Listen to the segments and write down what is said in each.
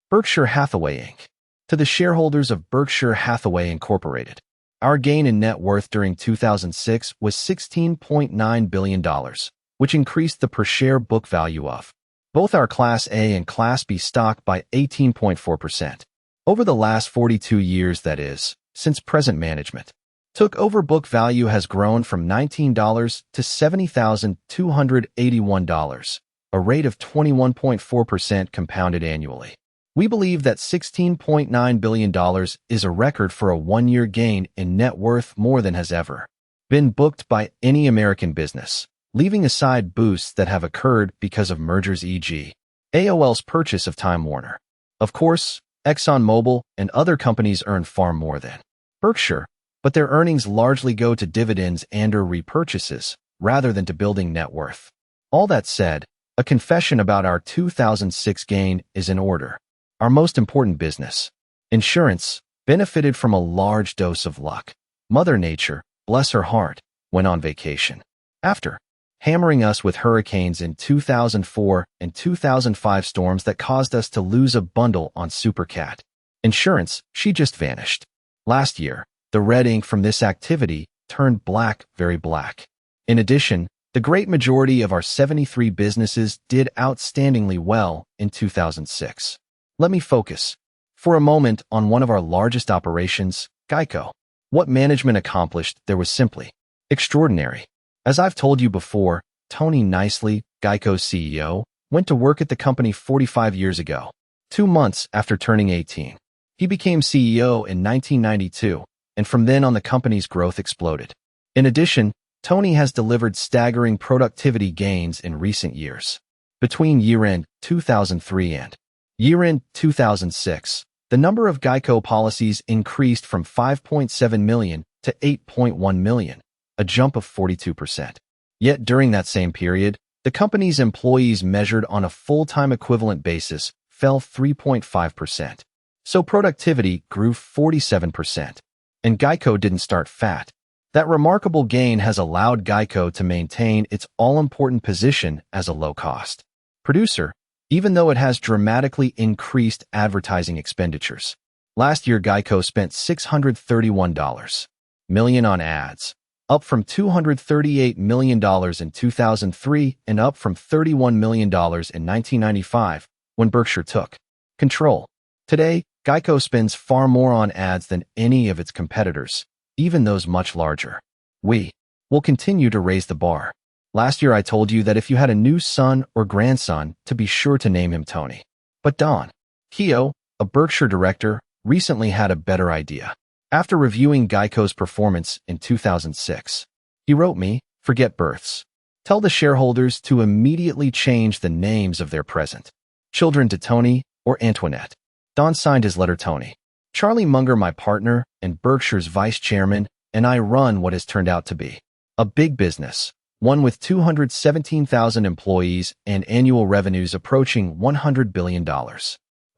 Berkshire Hathaway Inc. To the shareholders of Berkshire Hathaway Incorporated, our gain in net worth during 2006 was $16.9 billion, which increased the per-share book value of both our Class A and Class B stock by 18.4%. Over the last 42 years, that is, since present management took over, book value has grown from $19 to $70,281, a rate of 21.4% compounded annually. We believe that $16.9 billion is a record for a one-year gain in net worth, more than has ever been booked by any American business, leaving aside boosts that have occurred because of mergers, e.g. AOL's purchase of Time Warner. Of course, ExxonMobil and other companies earn far more than Berkshire, but their earnings largely go to dividends and/or repurchases, rather than to building net worth. All that said, a confession about our 2006 gain is in order. Our most important business, insurance, benefited from a large dose of luck. Mother Nature, bless her heart, went on vacation. After hammering us with hurricanes in 2004 and 2005 storms that caused us to lose a bundle on Supercat insurance, she just vanished. Last year, the red ink from this activity turned black, very black. In addition, the great majority of our 73 businesses did outstandingly well in 2006. Let me focus for a moment on one of our largest operations, Geico. What management accomplished there was simply extraordinary. As I've told you before, Tony Nicely, Geico's CEO, went to work at the company 45 years ago, 2 months after turning 18. He became CEO in 1992, and from then on the company's growth exploded. In addition, Tony has delivered staggering productivity gains in recent years. Between year-end 2003 and year-end 2006, the number of Geico policies increased from 5.7 million to 8.1 million, a jump of 42%. Yet during that same period, the company's employees measured on a full-time equivalent basis fell 3.5%. So productivity grew 47%. And Geico didn't start fat. That remarkable gain has allowed Geico to maintain its all-important position as a low-cost producer, even though it has dramatically increased advertising expenditures. Last year, Geico spent $631 million on ads, up from $238 million in 2003 and up from $31 million in 1995 when Berkshire took control. Today, Geico spends far more on ads than any of its competitors, even those much larger. We will continue to raise the bar. Last year I told you that if you had a new son or grandson, to be sure to name him Tony. But Don Keogh, a Berkshire director, recently had a better idea. After reviewing Geico's performance in 2006, he wrote me, "Forget births. Tell the shareholders to immediately change the names of their present children to Tony or Antoinette." Don signed his letter Tony. Charlie Munger, my partner and Berkshire's vice chairman, and I run what has turned out to be a big business, one with 217,000 employees and annual revenues approaching $100 billion.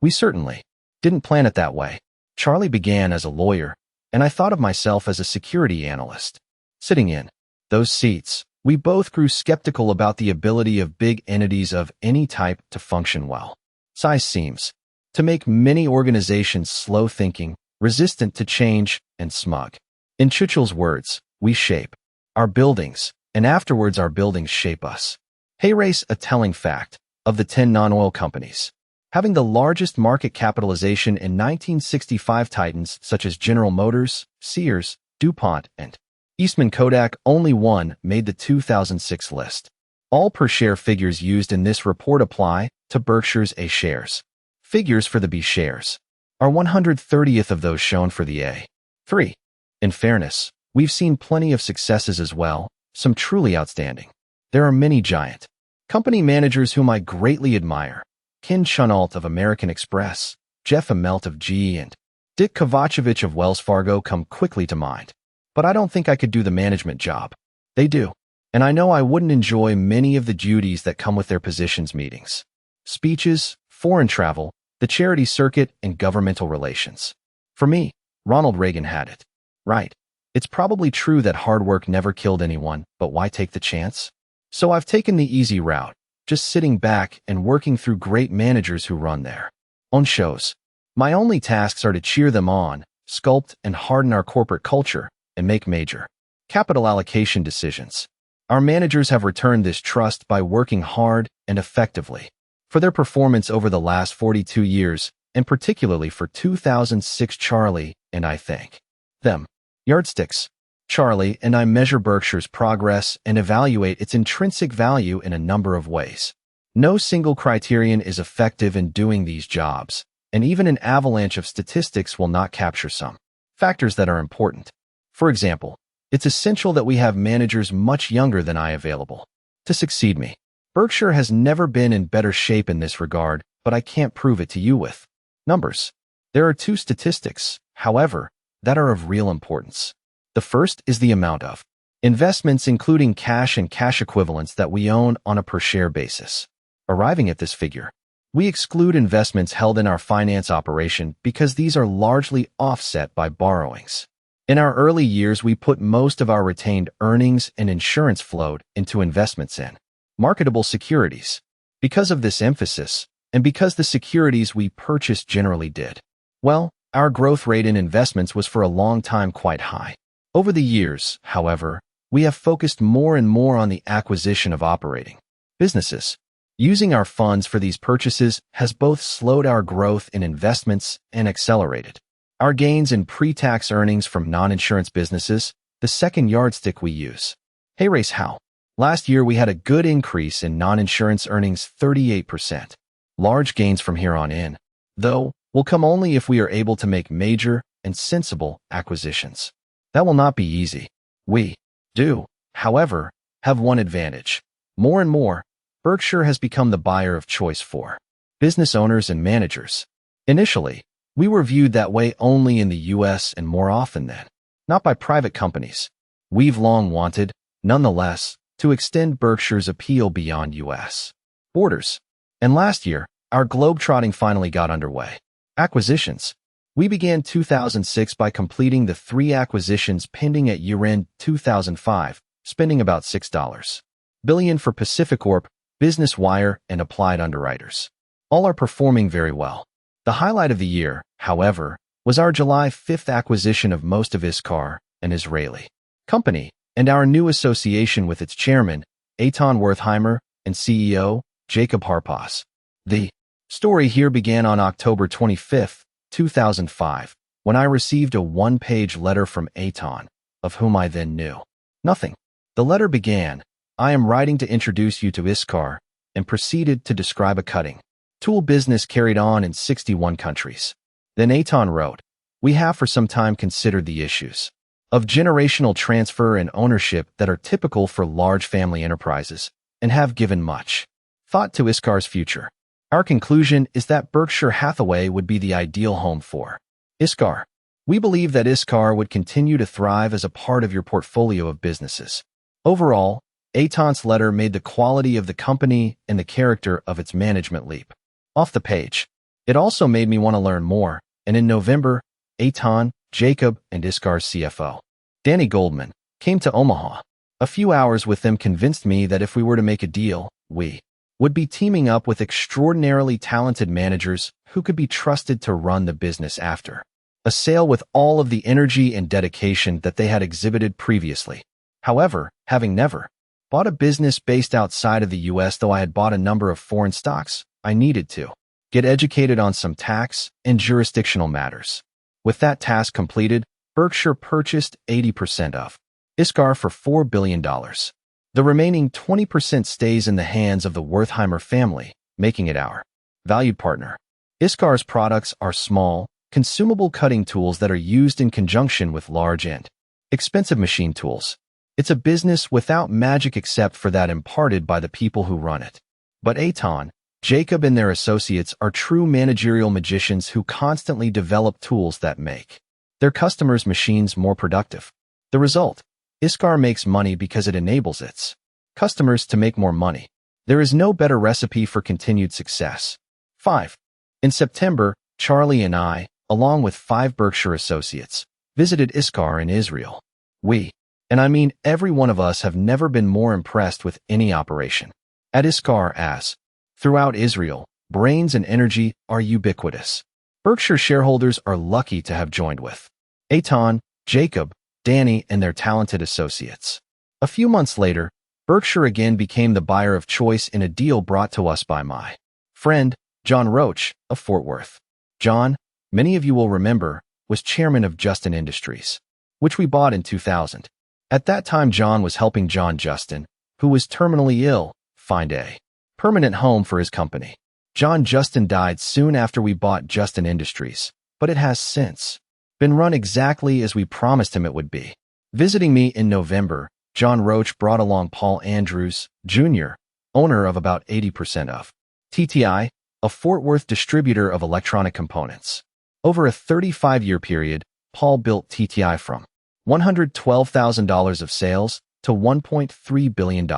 We certainly didn't plan it that way. Charlie began as a lawyer, and I thought of myself as a security analyst. Sitting in those seats, we both grew skeptical about the ability of big entities of any type to function well. Size seems to make many organizations slow-thinking, resistant to change, and smug. In Churchill's words, we shape our buildings, and afterwards our buildings shape us. Hathaway's a telling fact of the 10 non-oil companies having the largest market capitalization in 1965. Titans such as General Motors, Sears, DuPont, and Eastman Kodak, only one made the 2006 list. All per-share figures used in this report apply to Berkshire's A shares. Figures for the B shares are 130th of those shown for the A. 3. In fairness, we've seen plenty of successes as well, some truly outstanding. There are many giant company managers whom I greatly admire. Ken Chenault of American Express, Jeff Immelt of GE, and Dick Kovacevich of Wells Fargo come quickly to mind. But I don't think I could do the management job. They do. And I know I wouldn't enjoy many of the duties that come with their positions: meetings, speeches, foreign travel, the charity circuit, and governmental relations. For me, Ronald Reagan had it right. It's probably true that hard work never killed anyone, but why take the chance? So I've taken the easy route, just sitting back and working through great managers who run their on shows. My only tasks are to cheer them on, sculpt and harden our corporate culture, and make major capital allocation decisions. Our managers have returned this trust by working hard and effectively for their performance over the last 42 years, and particularly for 2006. Charlie and I thank them. Yardsticks. Charlie and I measure Berkshire's progress and evaluate its intrinsic value in a number of ways. No single criterion is effective in doing these jobs, and even an avalanche of statistics will not capture some factors that are important. For example, it's essential that we have managers much younger than I available to succeed me. Berkshire has never been in better shape in this regard, but I can't prove it to you with numbers. There are two statistics, however, that are of real importance. The first is the amount of investments, including cash and cash equivalents, that we own on a per-share basis. Arriving at this figure, we exclude investments held in our finance operation because these are largely offset by borrowings. In our early years, we put most of our retained earnings and insurance float into investments in marketable securities. Because of this emphasis, and because the securities we purchased generally did well, our growth rate in investments was for a long time quite high. Over the years, however, we have focused more and more on the acquisition of operating businesses. Using our funds for these purchases has both slowed our growth in investments and accelerated our gains in pre-tax earnings from non-insurance businesses, the second yardstick we use. Hey race how? Last year we had a good increase in non-insurance earnings, 38%. Large gains from here on in, though, will come only if we are able to make major and sensible acquisitions. That will not be easy. We do, however, have one advantage. More and more, Berkshire has become the buyer of choice for business owners and managers. Initially, we were viewed that way only in the U.S. and more often than not by private companies. We've long wanted, nonetheless, to extend Berkshire's appeal beyond U.S. borders. And last year, our globetrotting finally got underway. Acquisitions. We began 2006 by completing the 3 acquisitions pending at year-end 2005, spending about $6 billion for Pacificorp, Business Wire, and Applied Underwriters. All are performing very well. The highlight of the year, however, was our July 5th acquisition of most of Iskar, an Israeli company, and our new association with its chairman, Eitan Wertheimer, and CEO, Jacob Harpas. The story here began on October 25th, 2005, when I received a one-page letter from Eitan, of whom I then knew nothing. The letter began, "I am writing to introduce you to Iskar," and proceeded to describe a cutting tool business carried on in 61 countries. Then Eitan wrote, "We have for some time considered the issues of generational transfer and ownership that are typical for large family enterprises, and have given much thought to Iskar's future. Our conclusion is that Berkshire Hathaway would be the ideal home for Iskar. We believe that Iskar would continue to thrive as a part of your portfolio of businesses." Overall, Eitan's letter made the quality of the company and the character of its management leap off the page. It also made me want to learn more, and in November, Eitan, Jacob, and Iskar's CFO, Danny Goldman, came to Omaha. A few hours with them convinced me that if we were to make a deal, we would be teaming up with extraordinarily talented managers who could be trusted to run the business after a sale with all of the energy and dedication that they had exhibited previously. However, having never bought a business based outside of the U.S., though I had bought a number of foreign stocks, I needed to get educated on some tax and jurisdictional matters. With that task completed, Berkshire purchased 80% of Iskar for $4 billion. The remaining 20% stays in the hands of the Wertheimer family, making it our valued partner. Iskar's products are small, consumable cutting tools that are used in conjunction with large and expensive machine tools. It's a business without magic except for that imparted by the people who run it. But Eitan, Jacob, and their associates are true managerial magicians who constantly develop tools that make their customers' machines more productive. The result? Iskar makes money because it enables its customers to make more money. There is no better recipe for continued success. 5. In September, Charlie and I, along with 5 Berkshire associates, visited Iskar in Israel. We, and I mean every one of us, have never been more impressed with any operation at Iskar as throughout Israel, brains and energy are ubiquitous. Berkshire shareholders are lucky to have joined with Eitan, Jacob, Danny, and their talented associates. A few months later, Berkshire again became the buyer of choice in a deal brought to us by my friend, John Roach of Fort Worth. John, many of you will remember, was chairman of Justin Industries, which we bought in 2000. At that time, John was helping John Justin, who was terminally ill, find a permanent home for his company. John Justin died soon after we bought Justin Industries, but it has since been run exactly as we promised him it would be. Visiting me in November, John Roach brought along Paul Andrews, Jr., owner of about 80% of TTI, a Fort Worth distributor of electronic components. Over a 35-year period, Paul built TTI from $112,000 of sales to $1.3 billion.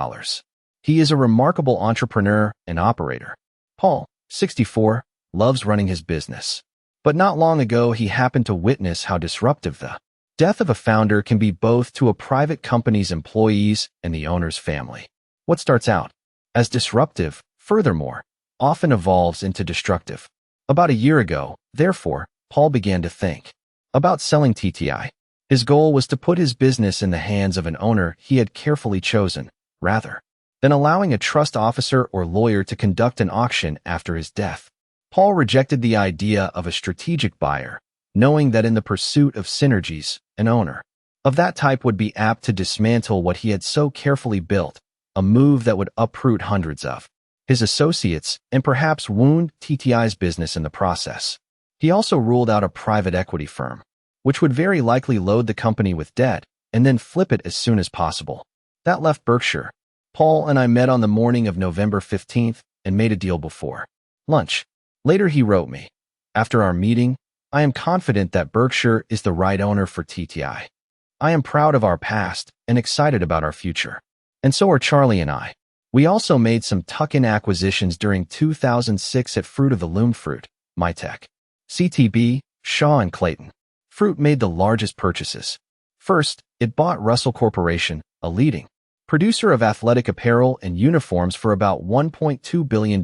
He is a remarkable entrepreneur and operator. Paul, 64, loves running his business. But not long ago, he happened to witness how disruptive the death of a founder can be both to a private company's employees and the owner's family. What starts out as disruptive, furthermore, often evolves into destructive. About a year ago, therefore, Paul began to think about selling TTI. His goal was to put his business in the hands of an owner he had carefully chosen, rather than allowing a trust officer or lawyer to conduct an auction after his death. Paul rejected the idea of a strategic buyer, knowing that in the pursuit of synergies, an owner of that type would be apt to dismantle what he had so carefully built, a move that would uproot hundreds of his associates and perhaps wound TTI's business in the process. He also ruled out a private equity firm, which would very likely load the company with debt and then flip it as soon as possible. That left Berkshire. Paul and I met on the morning of November 15th and made a deal before lunch. Later he wrote me, "After our meeting, I am confident that Berkshire is the right owner for TTI. I am proud of our past and excited about our future. And so are Charlie and I. We also made some tuck-in acquisitions during 2006 at Fruit of the Loom Fruit, Mytech, CTB, Shaw and Clayton. Fruit made the largest purchases. First, it bought Russell Corporation, a leading producer of athletic apparel and uniforms, for about $1.2 billion,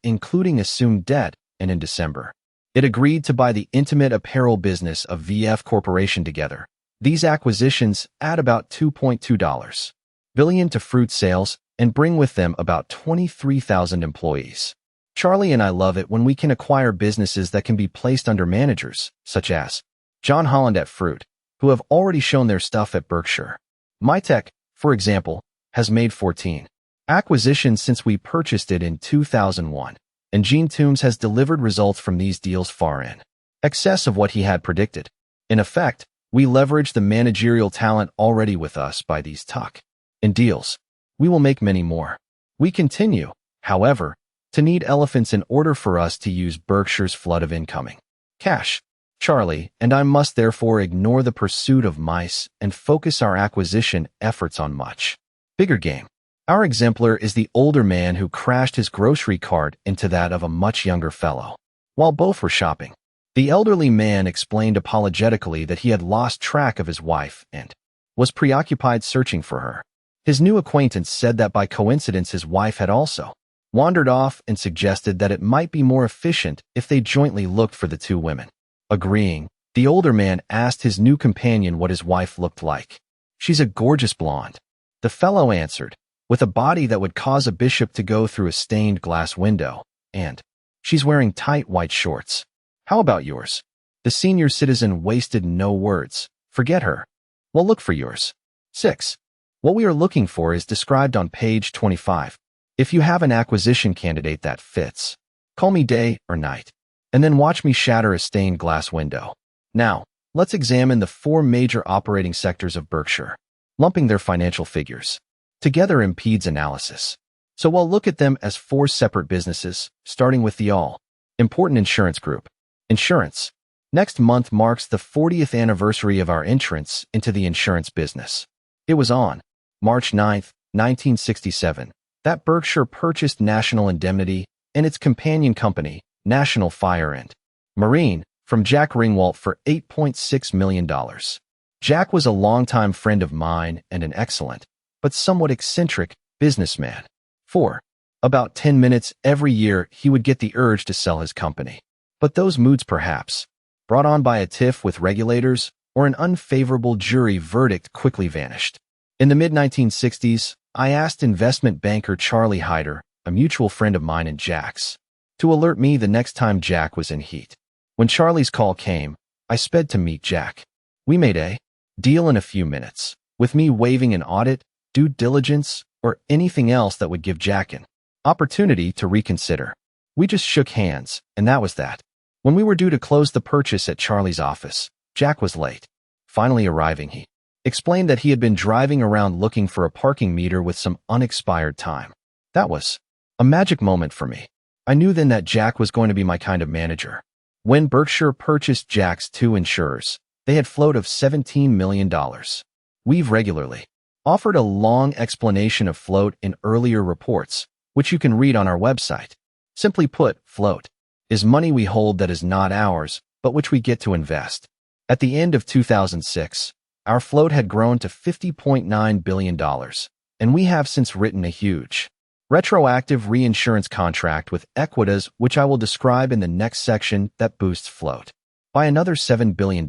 including assumed debt, and in December, it agreed to buy the intimate apparel business of VF Corporation together. These acquisitions add about $2.2 billion to Fruit sales and bring with them about 23,000 employees. Charlie and I love it when we can acquire businesses that can be placed under managers, such as John Holland at Fruit, who have already shown their stuff at Berkshire. Mytech, for example, has made 14 acquisitions since we purchased it in 2001, and Gene Toombs has delivered results from these deals far in excess of what he had predicted. In effect, we leverage the managerial talent already with us by these tuck-in deals. We will make many more. We continue, however, to need elephants in order for us to use Berkshire's flood of incoming cash. Charlie and I must therefore ignore the pursuit of mice and focus our acquisition efforts on much bigger game. Our exemplar is the older man who crashed his grocery cart into that of a much younger fellow while both were shopping. The elderly man explained apologetically that he had lost track of his wife and was preoccupied searching for her. His new acquaintance said that by coincidence his wife had also wandered off and suggested that it might be more efficient if they jointly looked for the two women. Agreeing, the older man asked his new companion what his wife looked like. "She's a gorgeous blonde," the fellow answered, "with a body that would cause a bishop to go through a stained glass window, and she's wearing tight white shorts. How about yours?" The senior citizen wasted no words. "Forget her. Well, look for yours." 6. What we are looking for is described on page 25. If you have an acquisition candidate that fits, call me day or night, and then watch me shatter a stained glass window. Now, let's examine the 4 major operating sectors of Berkshire. Lumping their financial figures together impedes analysis, so we'll look at them as 4 separate businesses, starting with the all-important insurance group. Insurance. Next month marks the 40th anniversary of our entrance into the insurance business. It was on March 9, 1967, that Berkshire purchased National Indemnity and its companion company, National Fire and Marine, from Jack Ringwalt for $8.6 million. Jack was a longtime friend of mine and an excellent, but somewhat eccentric, businessman. 4. About 10 minutes every year, he would get the urge to sell his company. But those moods, perhaps brought on by a tiff with regulators or an unfavorable jury verdict, quickly vanished. In the mid-1960s, I asked investment banker Charlie Hyder, a mutual friend of mine and Jack's, to alert me the next time Jack was in heat. When Charlie's call came, I sped to meet Jack. We made a deal in a few minutes, with me waiving an audit, due diligence, or anything else that would give Jack an opportunity to reconsider. We just shook hands, and that was that. When we were due to close the purchase at Charlie's office, Jack was late. Finally arriving, he explained that he had been driving around looking for a parking meter with some unexpired time. That was a magic moment for me. I knew then that Jack was going to be my kind of manager. When Berkshire purchased Jack's two insurers, they had float of $17 million. We've regularly offered a long explanation of float in earlier reports, which you can read on our website. Simply put, float is money we hold that is not ours, but which we get to invest. At the end of 2006, our float had grown to $50.9 billion, and we have since written a huge retroactive reinsurance contract with Equitas, which I will describe in the next section, that boosts float by another $7 billion.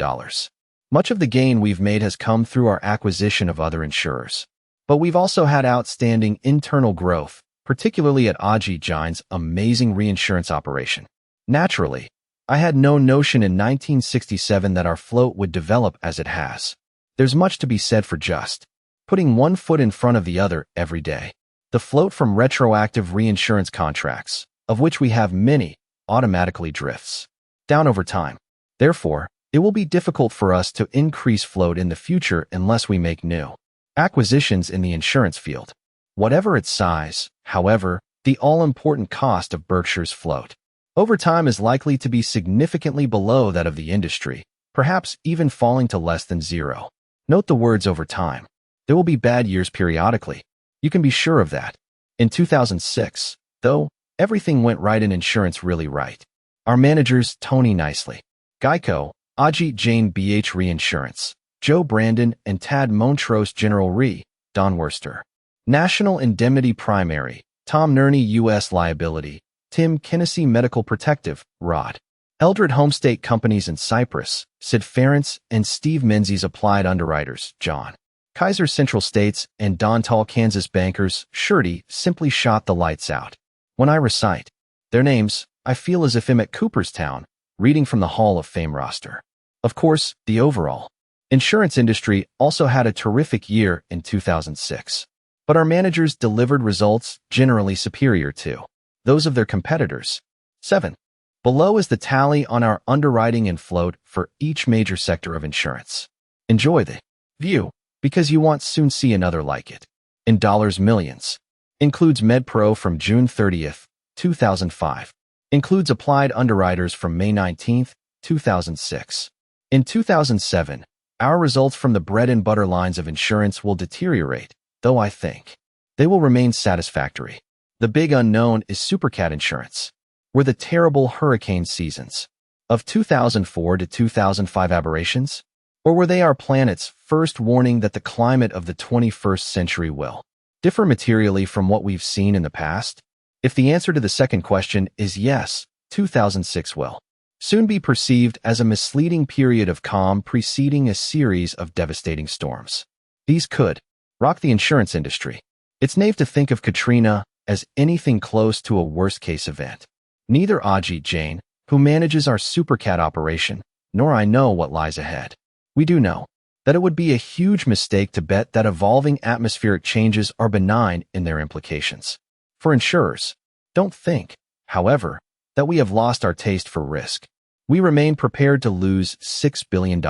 Much of the gain we've made has come through our acquisition of other insurers, but we've also had outstanding internal growth, particularly at Ajit Jain's amazing reinsurance operation. Naturally, I had no notion in 1967 that our float would develop as it has. There's much to be said for just putting one foot in front of the other every day. The float from retroactive reinsurance contracts, of which we have many, automatically drifts down over time. Therefore, it will be difficult for us to increase float in the future unless we make new acquisitions in the insurance field. Whatever its size, however, the all-important cost of Berkshire's float over time is likely to be significantly below that of the industry, perhaps even falling to less than zero. Note the words over time. There will be bad years periodically. You can be sure of that. In 2006, though, everything went right in insurance, really right. Our managers, Tony Nicely, Geico, Ajit Jain BH Reinsurance, Joe Brandon and Tad Montrose General Re, Don Worster, National Indemnity Primary, Tom Nerney U.S. Liability, Tim Kinnessy Medical Protective, Rod Eldred Home State Companies in Cyprus, Sid Ferentz and Steve Menzies Applied Underwriters, John Kaiser Central States and Don Tall Kansas Bankers, Surety, simply shot the lights out. When I recite their names, I feel as if I'm at Cooperstown, reading from the Hall of Fame roster. Of course, the overall insurance industry also had a terrific year in 2006, but our managers delivered results generally superior to those of their competitors. 7. Below is the tally on our underwriting and float for each major sector of insurance. Enjoy the view, because you won't soon see another like it. In dollars millions. Includes MedPro from June 30th, 2005. Includes Applied Underwriters from May 19th, 2006. In 2007, our results from the bread and butter lines of insurance will deteriorate, though I think they will remain satisfactory. The big unknown is supercat insurance. Were the terrible hurricane seasons of 2004 to 2005 aberrations? Or were they our planet's first warning that the climate of the 21st century will differ materially from what we've seen in the past? If the answer to the second question is yes, 2006 will soon be perceived as a misleading period of calm preceding a series of devastating storms. These could rock the insurance industry. It's naive to think of Katrina as anything close to a worst-case event. Neither Ajit Jain, who manages our supercat operation, nor I know what lies ahead. We do know that it would be a huge mistake to bet that evolving atmospheric changes are benign in their implications. For insurers, don't think, however, that we have lost our taste for risk. We remain prepared to lose $6 billion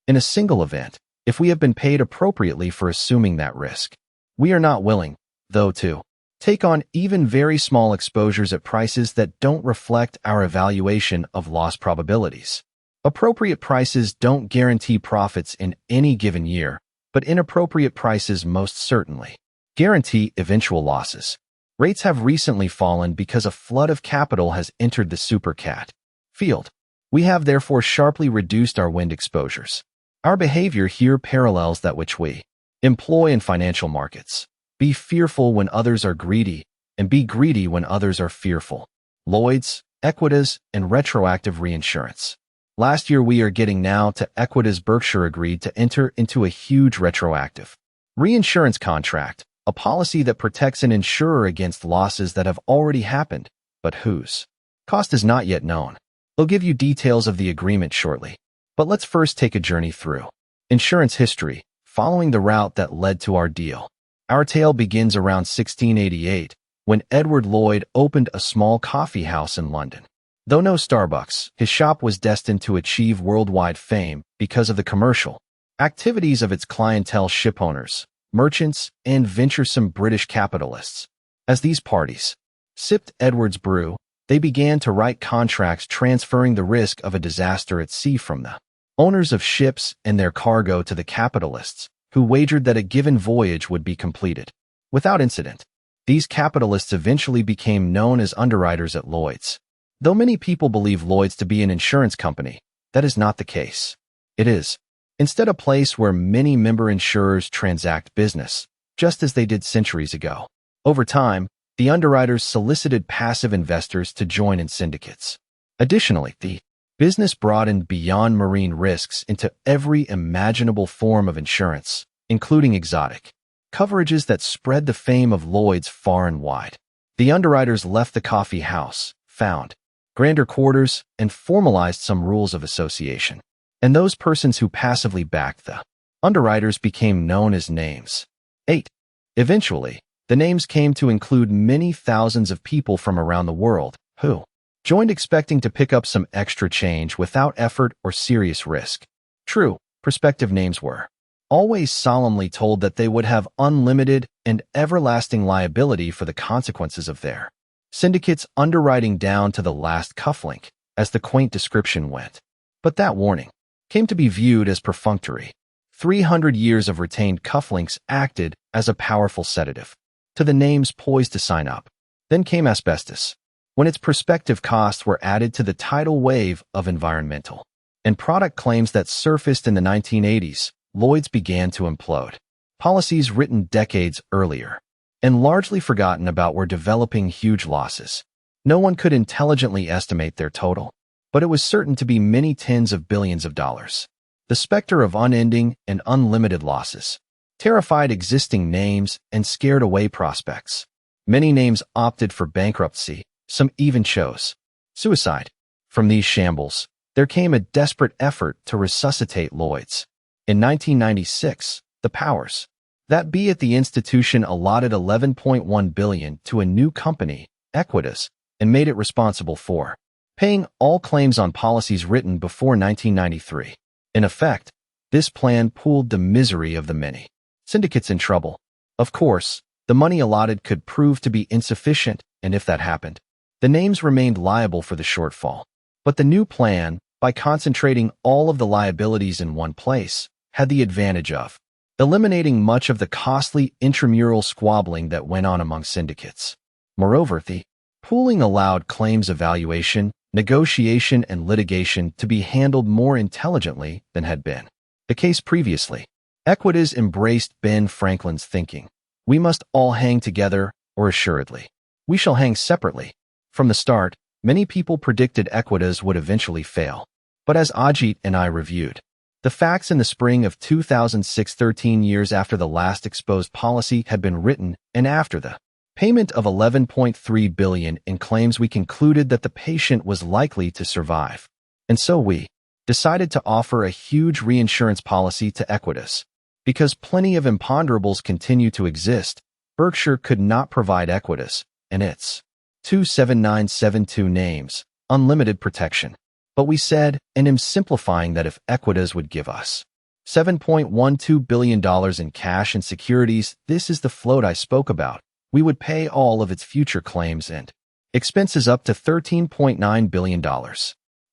in a single event if we have been paid appropriately for assuming that risk. We are not willing, though, to take on even very small exposures at prices that don't reflect our evaluation of loss probabilities. Appropriate prices don't guarantee profits in any given year, but inappropriate prices most certainly guarantee eventual losses. Rates have recently fallen because a flood of capital has entered the supercat field. We have therefore sharply reduced our wind exposures. Our behavior here parallels that which we employ in financial markets. Be fearful when others are greedy, and be greedy when others are fearful. Lloyd's, Equitas, and retroactive reinsurance. Last year we are getting now to Equitas. Berkshire agreed to enter into a huge retroactive reinsurance contract, a policy that protects an insurer against losses that have already happened, but whose cost is not yet known. They'll give you details of the agreement shortly. But let's first take a journey through insurance history, following the route that led to our deal. Our tale begins around 1688, when Edward Lloyd opened a small coffee house in London. Though no Starbucks, his shop was destined to achieve worldwide fame because of the commercial activities of its clientele, shipowners, merchants, and venturesome British capitalists. As these parties sipped Edward's brew, they began to write contracts transferring the risk of a disaster at sea from the owners of ships and their cargo to the capitalists, who wagered that a given voyage would be completed without incident. These capitalists eventually became known as underwriters at Lloyd's. Though many people believe Lloyd's to be an insurance company, that is not the case. It is instead a place where many member insurers transact business, just as they did centuries ago. Over time, the underwriters solicited passive investors to join in syndicates. Additionally, the business broadened beyond marine risks into every imaginable form of insurance, including exotic coverages that spread the fame of Lloyd's far and wide. The underwriters left the coffee house, found grander quarters, and formalized some rules of association. And those persons who passively backed the underwriters became known as names. 8. Eventually, the names came to include many thousands of people from around the world who joined expecting to pick up some extra change without effort or serious risk. True, prospective names were always solemnly told that they would have unlimited and everlasting liability for the consequences of their syndicates, underwriting down to the last cufflink, as the quaint description went. But that warning came to be viewed as perfunctory. 300 years of retained cufflinks acted as a powerful sedative to the names poised to sign up. Then came asbestos, when its prospective costs were added to the tidal wave of environmental and product claims that surfaced in the 1980s. Lloyd's began to implode. Policies written decades earlier and largely forgotten about were developing huge losses. No one could intelligently estimate their total, but it was certain to be many tens of billions of dollars. The specter of unending and unlimited losses terrified existing names and scared away prospects. Many names opted for bankruptcy, some even chose suicide. From these shambles, there came a desperate effort to resuscitate Lloyd's. In 1996, the powers that be at the institution allotted $11.1 billion to a new company, Equitas, and made it responsible for paying all claims on policies written before 1993. In effect, this plan pooled the misery of the many syndicates in trouble. Of course, the money allotted could prove to be insufficient, and if that happened, the names remained liable for the shortfall. But the new plan, by concentrating all of the liabilities in one place, had the advantage of eliminating much of the costly intramural squabbling that went on among syndicates. Moreover, the pooling allowed claims evaluation, negotiation, and litigation to be handled more intelligently than had been the case previously. Equitas embraced Ben Franklin's thinking. We must all hang together, or assuredly, we shall hang separately. From the start, many people predicted Equitas would eventually fail. But as Ajit and I reviewed the facts in the spring of 2006, 13 years after the last exposed policy had been written and after the payment of $11.3 billion in claims, we concluded that the patient was likely to survive. And so we decided to offer a huge reinsurance policy to Equitas. Because plenty of imponderables continue to exist, Berkshire could not provide Equitas and its 27972 names unlimited protection. But we said, and am simplifying, that if Equitas would give us $7.12 billion in cash and securities, this is the float I spoke about, we would pay all of its future claims and expenses up to $13.9 billion.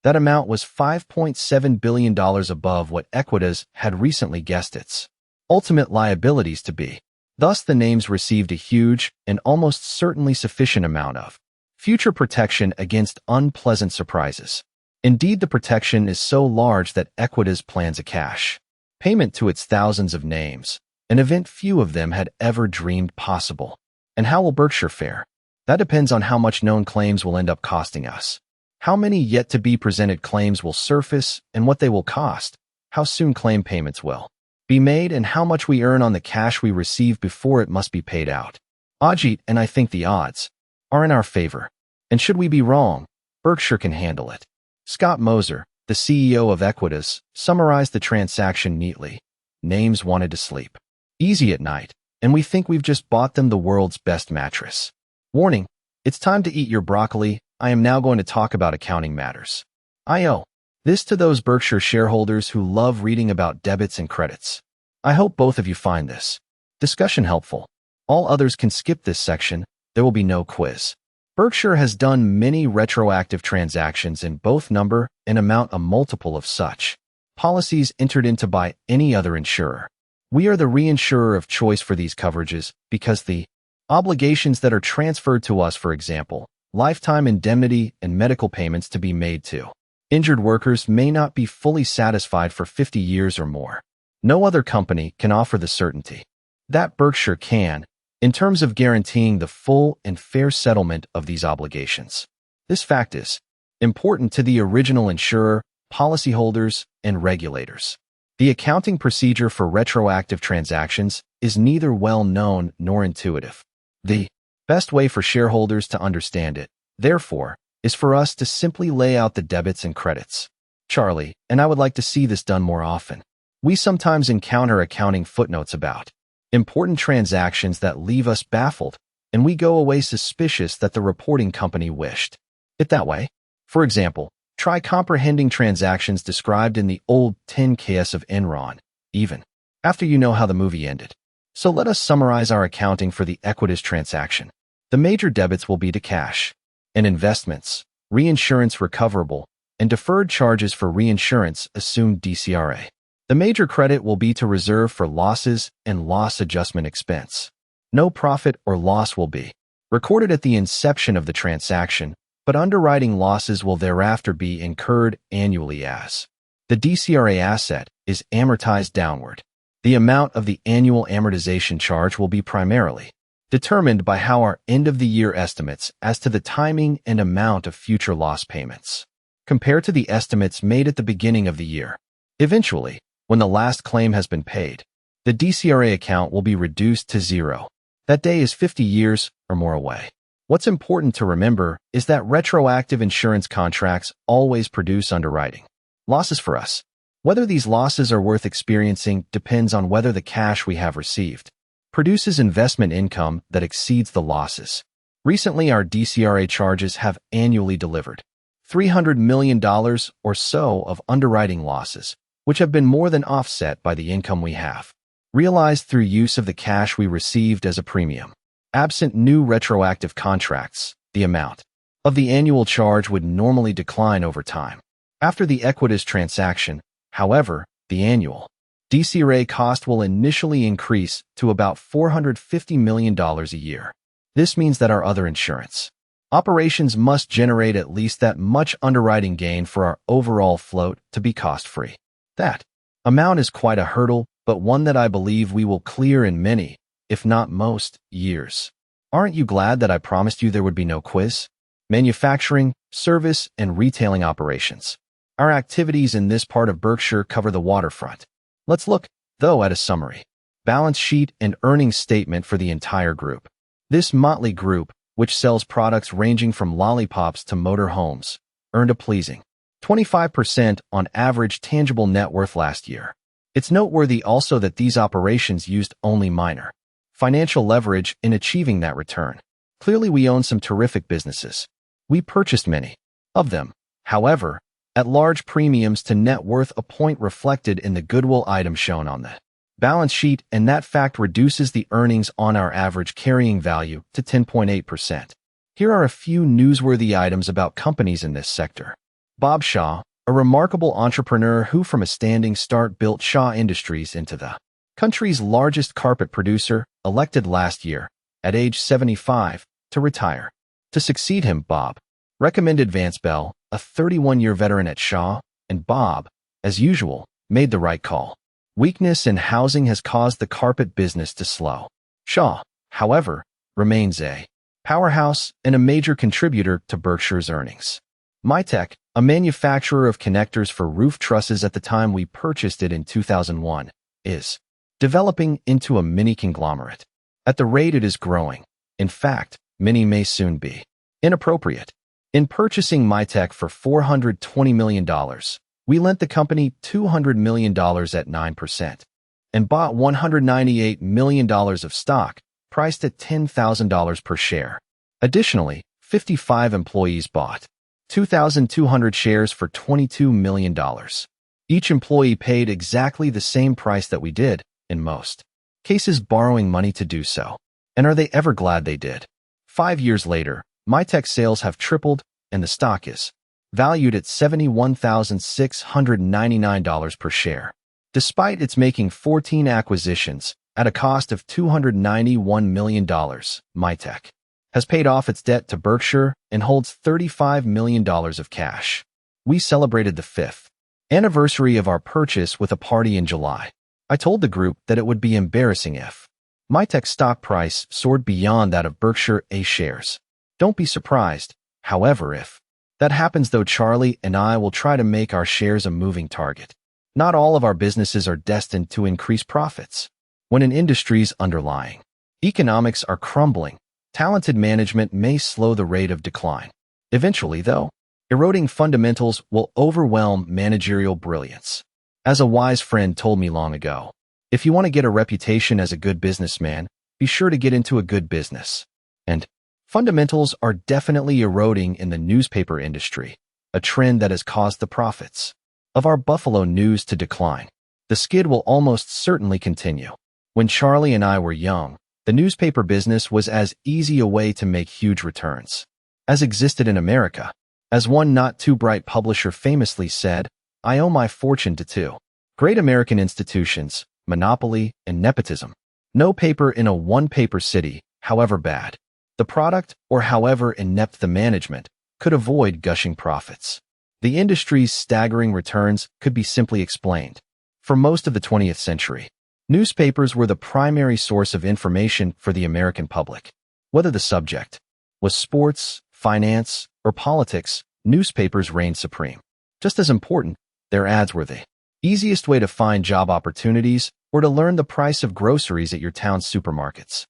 That amount was $5.7 billion above what Equitas had recently guessed its ultimate liabilities to be. Thus, the names received a huge and almost certainly sufficient amount of future protection against unpleasant surprises. Indeed, the protection is so large that Equitas plans a cash payment to its thousands of names, an event few of them had ever dreamed possible. And how will Berkshire fare? That depends on how much known claims will end up costing us, how many yet-to-be presented claims will surface and what they will cost, how soon claim payments will be made, and how much we earn on the cash we receive before it must be paid out. Ajit and I think the odds are in our favor. And should we be wrong, Berkshire can handle it. Scott Moser, the CEO of Equitas, summarized the transaction neatly. Names wanted to sleep easy at night, and we think we've just bought them the world's best mattress. Warning, it's time to eat your broccoli. I am now going to talk about accounting matters. I owe this to those Berkshire shareholders who love reading about debits and credits. I hope both of you find this discussion helpful. All others can skip this section. There will be no quiz. Berkshire has done many retroactive transactions in both number and amount, a multiple of such policies entered into by any other insurer. We are the reinsurer of choice for these coverages because the obligations that are transferred to us, for example, lifetime indemnity and medical payments to be made to injured workers, may not be fully satisfied for 50 years or more. No other company can offer the certainty that Berkshire can in terms of guaranteeing the full and fair settlement of these obligations. This fact is important to the original insurer, policyholders, and regulators. The accounting procedure for retroactive transactions is neither well known nor intuitive. The best way for shareholders to understand it, therefore, is for us to simply lay out the debits and credits. Charlie and I would like to see this done more often. We sometimes encounter accounting footnotes about important transactions that leave us baffled, and we go away suspicious that the reporting company wished it that way. For example, try comprehending transactions described in the old 10-Ks of Enron, even after you know how the movie ended. So let us summarize our accounting for the Equitas transaction. The major debits will be to cash and investments, reinsurance recoverable, and deferred charges for reinsurance assumed DCRA. The major credit will be to reserve for losses and loss adjustment expense. No profit or loss will be recorded at the inception of the transaction, but underwriting losses will thereafter be incurred annually as the DCRA asset is amortized downward. The amount of the annual amortization charge will be primarily determined by how our end-of-the-year estimates as to the timing and amount of future loss payments compare to the estimates made at the beginning of the year. Eventually, when the last claim has been paid, the DCRA account will be reduced to zero. That day is 50 years or more away. What's important to remember is that retroactive insurance contracts always produce underwriting losses for us. Whether these losses are worth experiencing depends on whether the cash we have received produces investment income that exceeds the losses. Recently, our DCRA charges have annually delivered $300 million or so of underwriting losses, which have been more than offset by the income we have realized through use of the cash we received as a premium. Absent new retroactive contracts, the amount of the annual charge would normally decline over time. After the Equitas transaction, however, the annual DCRA cost will initially increase to about $450 million a year. This means that our other insurance operations must generate at least that much underwriting gain for our overall float to be cost-free. That amount is quite a hurdle, but one that I believe we will clear in many, if not most, years. Aren't you glad that I promised you there would be no quiz? Manufacturing, service, and retailing operations. Our activities in this part of Berkshire cover the waterfront. Let's look, though, at a summary, balance sheet, and earnings statement for the entire group. This motley group, which sells products ranging from lollipops to motor homes, earned a pleasing 25% on average tangible net worth last year. It's noteworthy also that these operations used only minor financial leverage in achieving that return. Clearly, we own some terrific businesses. We purchased many of them, however, at large premiums to net worth, a point reflected in the goodwill item shown on the balance sheet, and that fact reduces the earnings on our average carrying value to 10.8%. Here are a few newsworthy items about companies in this sector. Bob Shaw, a remarkable entrepreneur who from a standing start built Shaw Industries into the country's largest carpet producer, elected last year, at age 75, to retire. To succeed him, Bob recommended Vance Bell, a 31-year veteran at Shaw, and Bob, as usual, made the right call. Weakness in housing has caused the carpet business to slow. Shaw, however, remains a powerhouse, and a major contributor to Berkshire's earnings. Mytek, a manufacturer of connectors for roof trusses at the time we purchased it in 2001, is developing into a mini conglomerate. At the rate it is growing, in fact, mini may soon be inappropriate. In purchasing Mytek for $420 million, we lent the company $200 million at 9% and bought $198 million of stock, priced at $10,000 per share. Additionally, 55 employees bought 2,200 shares for $22 million. Each employee paid exactly the same price that we did, in most cases borrowing money to do so. And are they ever glad they did? 5 years later, Mytek sales have tripled, and the stock is valued at $71,699 per share. Despite its making 14 acquisitions at a cost of $291 million, Mytek has paid off its debt to Berkshire and holds $35 million of cash. We celebrated the 5th anniversary of our purchase with a party in July. I told the group that it would be embarrassing if Mytek's stock price soared beyond that of Berkshire A shares. Don't be surprised, however, if that happens, though Charlie and I will try to make our shares a moving target. Not all of our businesses are destined to increase profits. When an industry's underlying economics are crumbling, talented management may slow the rate of decline. Eventually, though, eroding fundamentals will overwhelm managerial brilliance. As a wise friend told me long ago, if you want to get a reputation as a good businessman, be sure to get into a good business. And fundamentals are definitely eroding in the newspaper industry, a trend that has caused the profits of our Buffalo News to decline. The skid will almost certainly continue. When Charlie and I were young, the newspaper business was as easy a way to make huge returns as existed in America. As one not too bright publisher famously said, I owe my fortune to two great American institutions, monopoly and nepotism. No paper in a one-paper city, however bad the product or however inept the management, could avoid gushing profits. The industry's staggering returns could be simply explained. For most of the 20th century, newspapers were the primary source of information for the American public. Whether the subject was sports, finance, or politics, newspapers reigned supreme. Just as important, their ads were the easiest way to find job opportunities or to learn the price of groceries at your town's supermarkets.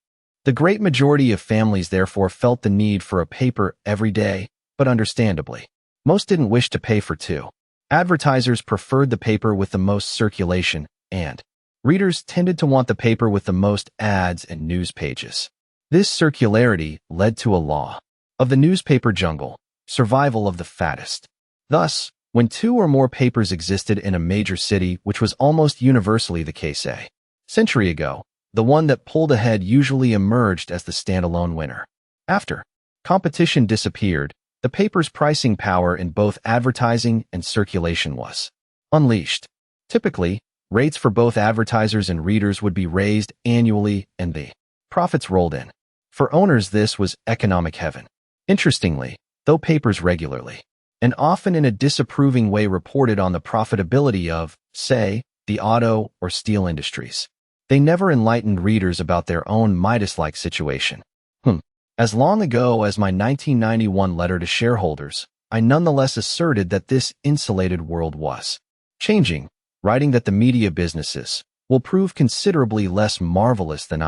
The great majority of families therefore felt the need for a paper every day, but understandably, most didn't wish to pay for two. Advertisers preferred the paper with the most circulation, and readers tended to want the paper with the most ads and news pages. This circularity led to a law of the newspaper jungle, survival of the fattest. Thus, when two or more papers existed in a major city, which was almost universally the case a century ago, the one that pulled ahead usually emerged as the standalone winner. After competition disappeared, the paper's pricing power in both advertising and circulation was unleashed. Typically, rates for both advertisers and readers would be raised annually and the profits rolled in. For owners, this was economic heaven. Interestingly, though papers regularly and often in a disapproving way reported on the profitability of, say, the auto or steel industries, they never enlightened readers about their own Midas-like situation. As long ago as my 1991 letter to shareholders, I nonetheless asserted that this insulated world was changing, writing that the media businesses will prove considerably less marvelous than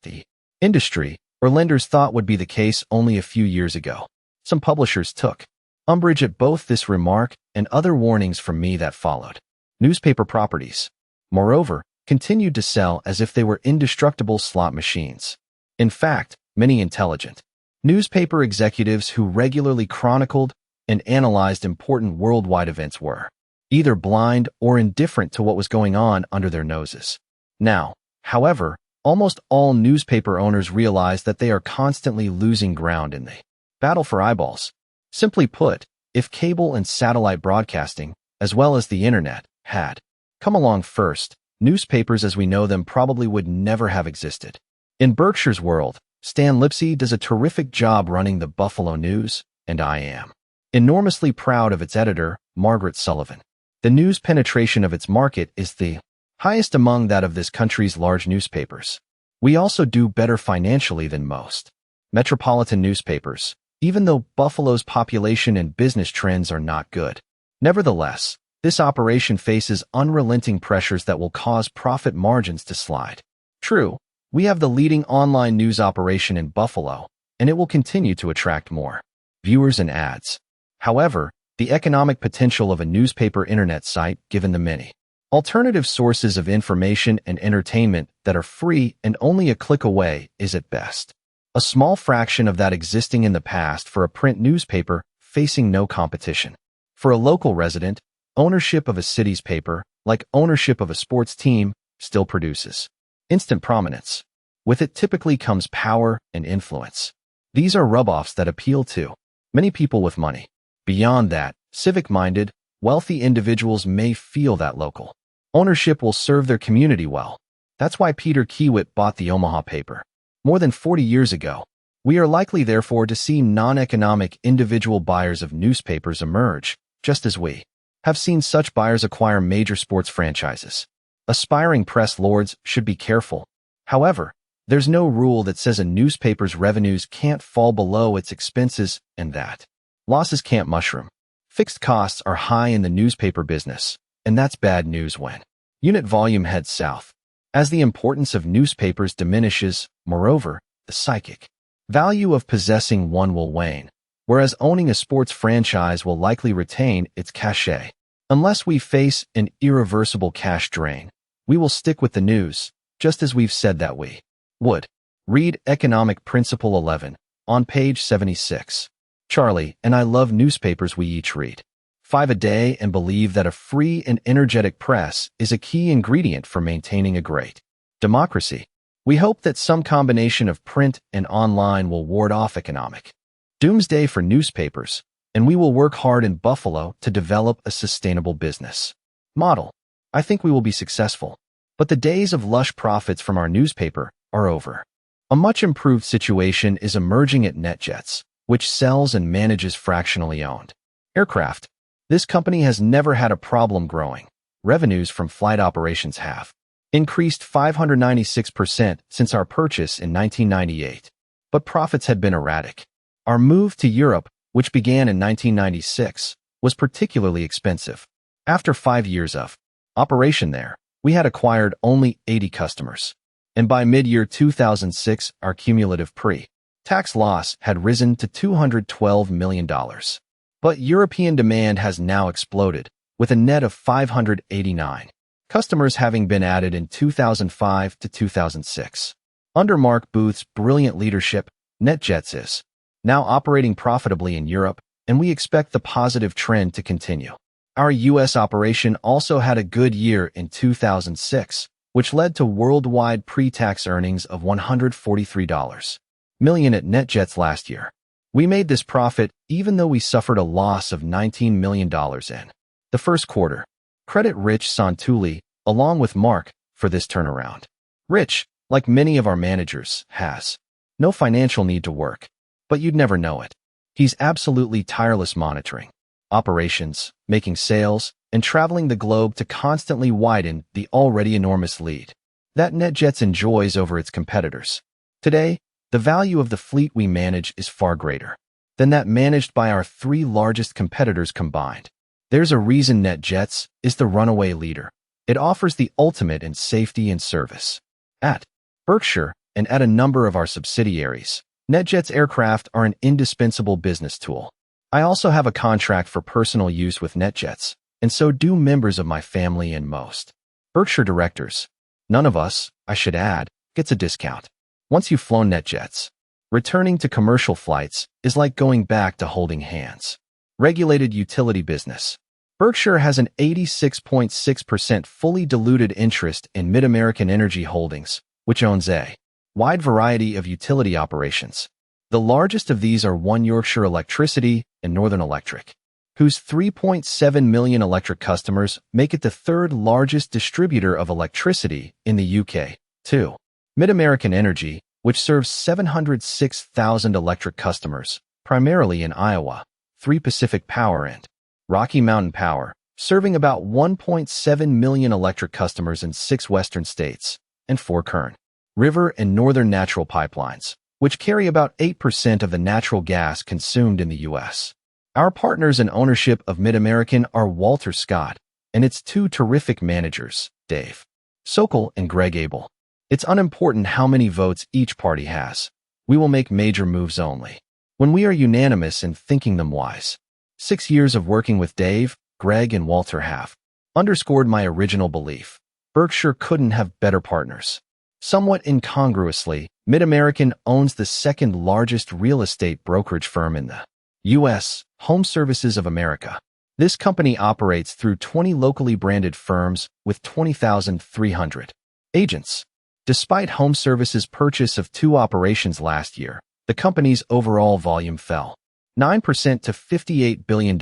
the industry, or lenders thought would be the case only a few years ago. Some publishers took umbrage at both this remark and other warnings from me that followed. Newspaper properties, moreover, continued to sell as if they were indestructible slot machines. In fact, many intelligent newspaper executives who regularly chronicled and analyzed important worldwide events were either blind or indifferent to what was going on under their noses. Now, however, almost all newspaper owners realize that they are constantly losing ground in the battle for eyeballs. Simply put, if cable and satellite broadcasting, as well as the internet, had come along first, newspapers as we know them probably would never have existed. In Berkshire's world, Stan Lipsey does a terrific job running the Buffalo News, and I am enormously proud of its editor, Margaret Sullivan. The news penetration of its market is the highest among that of this country's large newspapers. We also do better financially than most. Metropolitan newspapers, even though Buffalo's population and business trends are not good. Nevertheless, this operation faces unrelenting pressures that will cause profit margins to slide. True, we have the leading online news operation in Buffalo, and it will continue to attract more viewers and ads. However, the economic potential of a newspaper internet site, given the many alternative sources of information and entertainment that are free and only a click away, is at best a small fraction of that existing in the past for a print newspaper facing no competition. For a local resident, ownership of a city's paper, like ownership of a sports team, still produces instant prominence. With it typically comes power and influence. These are rub-offs that appeal to many people with money. Beyond that, civic-minded, wealthy individuals may feel that local ownership will serve their community well. That's why Peter Kiewit bought the Omaha paper more than 40 years ago. We are likely, therefore, to see non-economic individual buyers of newspapers emerge, just as we have seen such buyers acquire major sports franchises. Aspiring press lords should be careful. However, there's no rule that says a newspaper's revenues can't fall below its expenses and that losses can't mushroom. Fixed costs are high in the newspaper business, and that's bad news when unit volume heads south. As the importance of newspapers diminishes, moreover, the psychic value of possessing one will wane, whereas owning a sports franchise will likely retain its cachet. Unless we face an irreversible cash drain, we will stick with the news, just as we've said that we would. Read Economic Principle 11 on page 76. Charlie and I love newspapers. We each read 5 a day and believe that a free and energetic press is a key ingredient for maintaining a great democracy. We hope that some combination of print and online will ward off economic doomsday for newspapers, and we will work hard in Buffalo to develop a sustainable business model. I think we will be successful, but the days of lush profits from our newspaper are over. A much improved situation is emerging at NetJets, which sells and manages fractionally owned aircraft. This company has never had a problem growing. Revenues from flight operations have increased 596% since our purchase in 1998, but profits had been erratic. Our move to Europe, which began in 1996, was particularly expensive. After 5 years of operation there, we had acquired only 80 customers, and by mid-year 2006, our cumulative pre-tax loss had risen to $212 million. But European demand has now exploded, with a net of 589 customers having been added in 2005 to 2006. Under Mark Booth's brilliant leadership, NetJets is now operating profitably in Europe, and we expect the positive trend to continue. Our U.S. operation also had a good year in 2006, which led to worldwide pre-tax earnings of $143 million at NetJets last year. We made this profit even though we suffered a loss of $19 million in the first quarter. Credit Rich Santulli, along with Mark, for this turnaround. Rich, like many of our managers, has no financial need to work, but you'd never know it. He's absolutely tireless monitoring operations, making sales, and traveling the globe to constantly widen the already enormous lead that NetJets enjoys over its competitors. Today, the value of the fleet we manage is far greater than that managed by our 3 largest competitors combined. There's a reason NetJets is the runaway leader. It offers the ultimate in safety and service. At Berkshire and at a number of our subsidiaries, NetJets aircraft are an indispensable business tool. I also have a contract for personal use with NetJets, and so do members of my family and most Berkshire directors. None of us, I should add, gets a discount. Once you've flown NetJets, returning to commercial flights is like going back to holding hands. Regulated utility business. Berkshire has an 86.6% fully diluted interest in Mid-American Energy Holdings, which owns a wide variety of utility operations. The largest of these are One Yorkshire Electricity and Northern Electric, whose 3.7 million electric customers make it the 3rd largest distributor of electricity in the UK. 2. Mid-American Energy, which serves 706,000 electric customers, primarily in Iowa. 3. Pacific Power and Rocky Mountain Power, serving about 1.7 million electric customers in 6 western states. And 4. Kern River and Northern Natural Pipelines, which carry about 8% of the natural gas consumed in the U.S. Our partners in ownership of Mid-American are Walter Scott and its two terrific managers, Dave Sokol and Greg Abel. It's unimportant how many votes each party has. We will make major moves only when we are unanimous in thinking them wise. 6 years of working with Dave, Greg, and Walter have underscored my original belief. Berkshire couldn't have better partners. Somewhat incongruously, Mid-American owns the second largest real estate brokerage firm in the U.S., Home Services of America. This company operates through 20 locally branded firms with 20,300 agents. Despite Home Services' purchase of 2 operations last year, the company's overall volume fell 9% to $58 billion,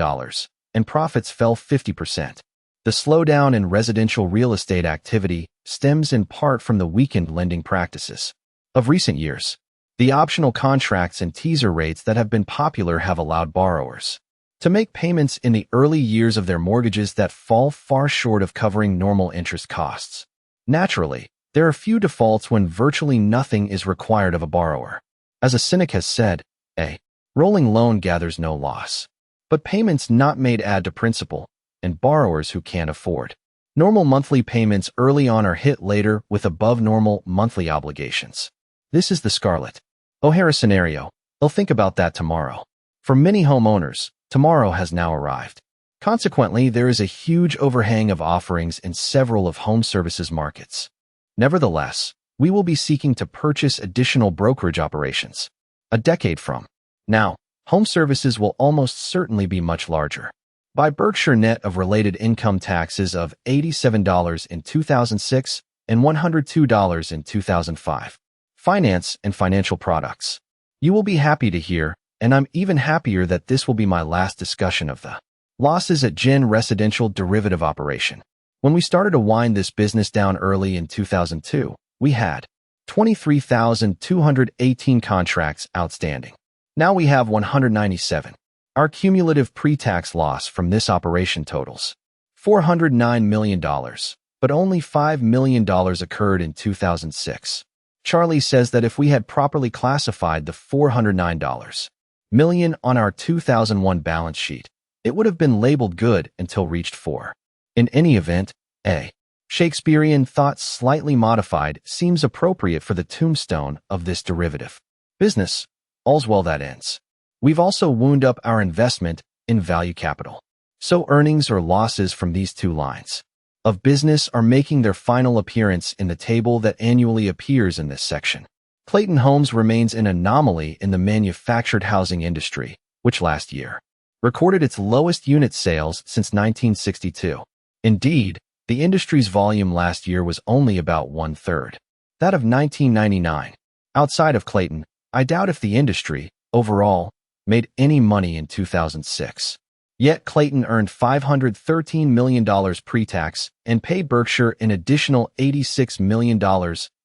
and profits fell 50%. The slowdown in residential real estate activity stems in part from the weakened lending practices of recent years. The optional contracts and teaser rates that have been popular have allowed borrowers to make payments in the early years of their mortgages that fall far short of covering normal interest costs. Naturally, there are few defaults when virtually nothing is required of a borrower. As a cynic has said, a rolling loan gathers no loss, but payments not made add to principal, and borrowers who can't afford normal monthly payments early on are hit later with above-normal monthly obligations. This is the Scarlett O'Hara scenario. They'll think about that tomorrow. For many homeowners, tomorrow has now arrived. Consequently, there is a huge overhang of offerings in several of Home Services markets. Nevertheless, we will be seeking to purchase additional brokerage operations. A decade from now, Home Services will almost certainly be much larger. By Berkshire net of related income taxes of $87 in 2006 and $102 in 2005. Finance and financial products. You will be happy to hear, and I'm even happier that this will be my last discussion of the losses at Gen Residential Derivative Operation. When we started to wind this business down early in 2002, we had 23,218 contracts outstanding. Now we have 197. Our cumulative pre-tax loss from this operation totals $409 million, but only $5 million occurred in 2006. Charlie says that if we had properly classified the $409 million on our 2001 balance sheet, it would have been labeled good until reached 4. In any event, a Shakespearean thought slightly modified seems appropriate for the tombstone of this derivative business. All's well that ends. We've also wound up our investment in value capital. So earnings or losses from these two lines of business are making their final appearance in the table that annually appears in this section. Clayton Homes remains an anomaly in the manufactured housing industry, which last year recorded its lowest unit sales since 1962. Indeed, the industry's volume last year was only about 1/3 that of 1999. Outside of Clayton, I doubt if the industry, overall, made any money in 2006. Yet Clayton earned $513 million pre-tax and paid Berkshire an additional $86 million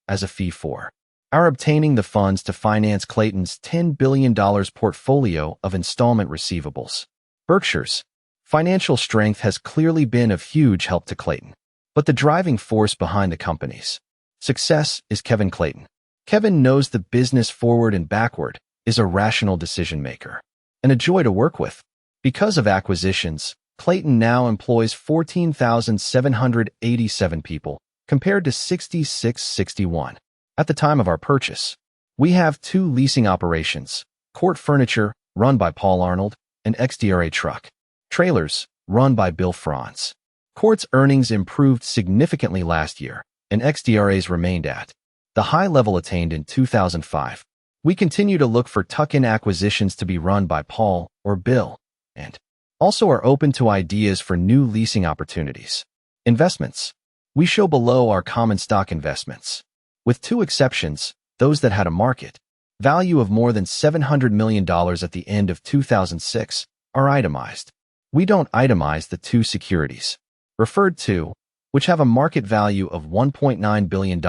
as a fee for our obtaining the funds to finance Clayton's $10 billion portfolio of installment receivables. Berkshire's financial strength has clearly been of huge help to Clayton, but the driving force behind the company's success is Kevin Clayton. Kevin knows the business forward and backward, is a rational decision maker, and a joy to work with. Because of acquisitions, Clayton now employs 14,787 people, compared to 6,661 at the time of our purchase. We have 2 leasing operations, Court Furniture, run by Paul Arnold, and XDRA Truck Trailers, run by Bill Franz. Court's earnings improved significantly last year, and XDRA's remained at the high level attained in 2005. We continue to look for tuck-in acquisitions to be run by Paul or Bill, and also are open to ideas for new leasing opportunities. Investments. We show below our common stock investments. With 2 exceptions, those that had a market value of more than $700 million at the end of 2006 are itemized. We don't itemize the 2 securities referred to, which have a market value of $1.9 billion,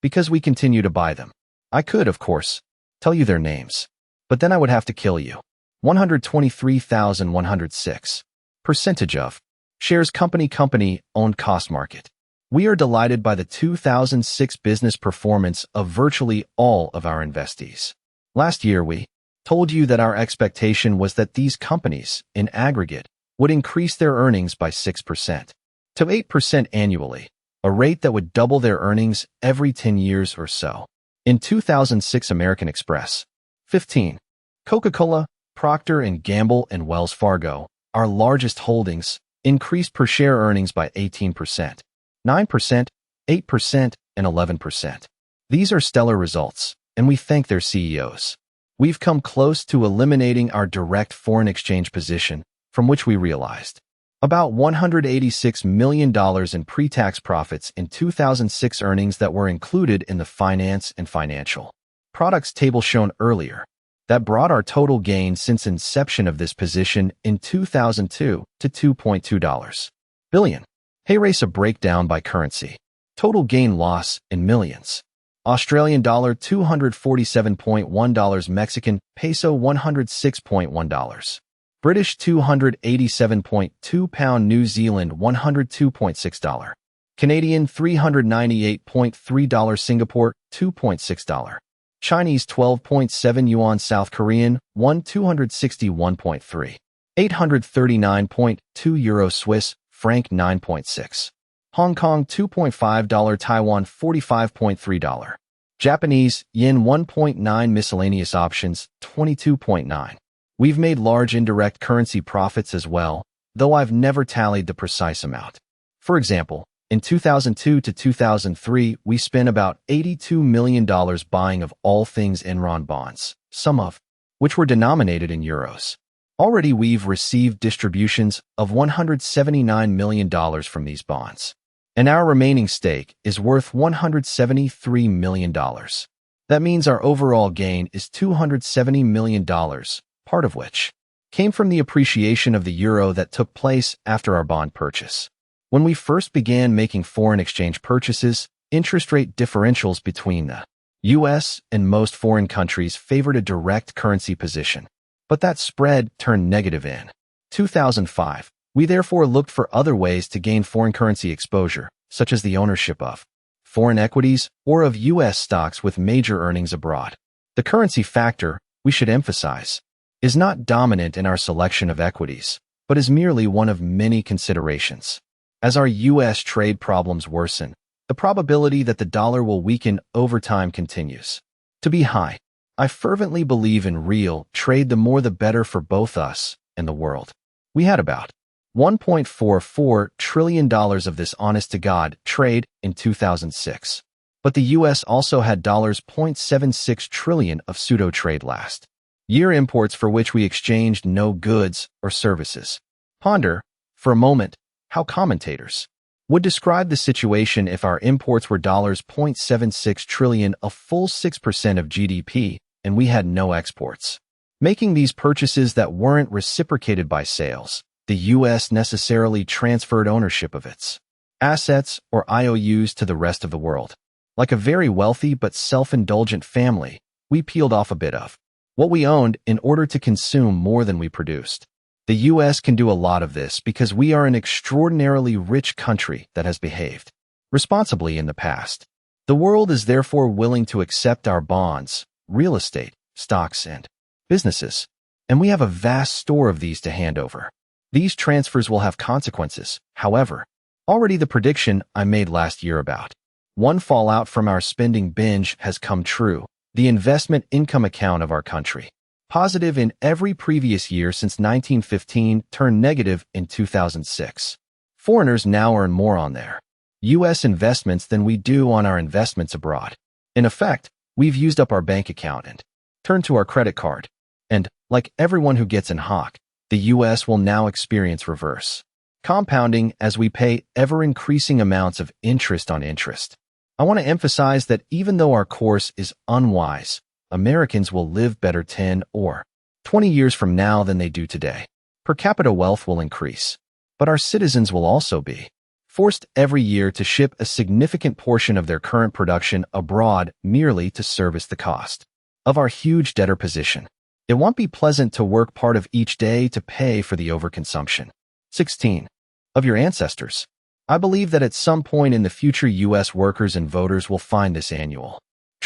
because we continue to buy them. I could, of course, tell you their names, but then I would have to kill you. 123,106. Percentage of shares company owned cost market. We are delighted by the 2006 business performance of virtually all of our investees. Last year, we told you that our expectation was that these companies, in aggregate, would increase their earnings by 6% to 8% annually, a rate that would double their earnings every 10 years or so. In 2006, American Express, 15, Coca-Cola, Procter & Gamble, and Wells Fargo, our largest holdings, increased per share earnings by 18%, 9%, 8%, and 11%. These are stellar results, and we thank their CEOs. We've come close to eliminating our direct foreign exchange position, from which we realized about $186 million in pre-tax profits in 2006 earnings that were included in the finance and financial products table shown earlier. That brought our total gain since inception of this position in 2002 to $2.2 billion. Hey, race a breakdown by currency. Total gain loss in millions. Australian dollar $247.1, Mexican peso $106.1, British £287.2, New Zealand $102.6, Canadian $398.3, Singapore $2.6, Chinese 12.7 yuan, South Korean won 261.3, 839.2 euro, Swiss franc 9.6, Hong Kong $2.5, Taiwan $45.3, Japanese yen 1.9, miscellaneous options 22.9. We've made large indirect currency profits as well, though I've never tallied the precise amount. For example, in 2002 to 2003, we spent about $82 million buying of all things Enron bonds, some of which were denominated in euros. Already we've received distributions of $179 million from these bonds, and our remaining stake is worth $173 million. That means our overall gain is $270 million, part of which came from the appreciation of the euro that took place after our bond purchase. When we first began making foreign exchange purchases, interest rate differentials between the U.S. and most foreign countries favored a direct currency position, but that spread turned negative in 2005. We therefore looked for other ways to gain foreign currency exposure, such as the ownership of foreign equities or of U.S. stocks with major earnings abroad. The currency factor, we should emphasize, is not dominant in our selection of equities, but is merely one of many considerations. As our U.S. trade problems worsen, the probability that the dollar will weaken over time continues to be high. I fervently believe in real trade. The more the better for both us and the world. We had about $1.44 trillion of this honest-to-God trade in 2006. But the U.S. also had $0.76 trillion of pseudo-trade last year, imports for which we exchanged no goods or services. Ponder, for a moment, how commentators would describe the situation if our imports were $0.76 trillion, a full 6% of GDP, and we had no exports. Making these purchases that weren't reciprocated by sales, the U.S. necessarily transferred ownership of its assets or IOUs to the rest of the world. Like a very wealthy but self-indulgent family, we peeled off a bit of what we owned in order to consume more than we produced. The U.S. can do a lot of this because we are an extraordinarily rich country that has behaved responsibly in the past. The world is therefore willing to accept our bonds, real estate, stocks, and businesses, and we have a vast store of these to hand over. These transfers will have consequences, however. Already the prediction I made last year about one fallout from our spending binge has come true. The investment income account of our country, positive in every previous year since 1915, turned negative in 2006. Foreigners now earn more on their U.S. investments than we do on our investments abroad. In effect, we've used up our bank account and turned to our credit card. And, like everyone who gets in hock, the U.S. will now experience reverse compounding as we pay ever-increasing amounts of interest on interest. I want to emphasize that even though our course is unwise, Americans will live better 10 or 20 years from now than they do today. Per capita wealth will increase, but our citizens will also be forced every year to ship a significant portion of their current production abroad merely to service the cost of our huge debtor position. It won't be pleasant to work part of each day to pay for the overconsumption 16 of your ancestors. I believe that at some point in the future, U.S. workers and voters will find this annual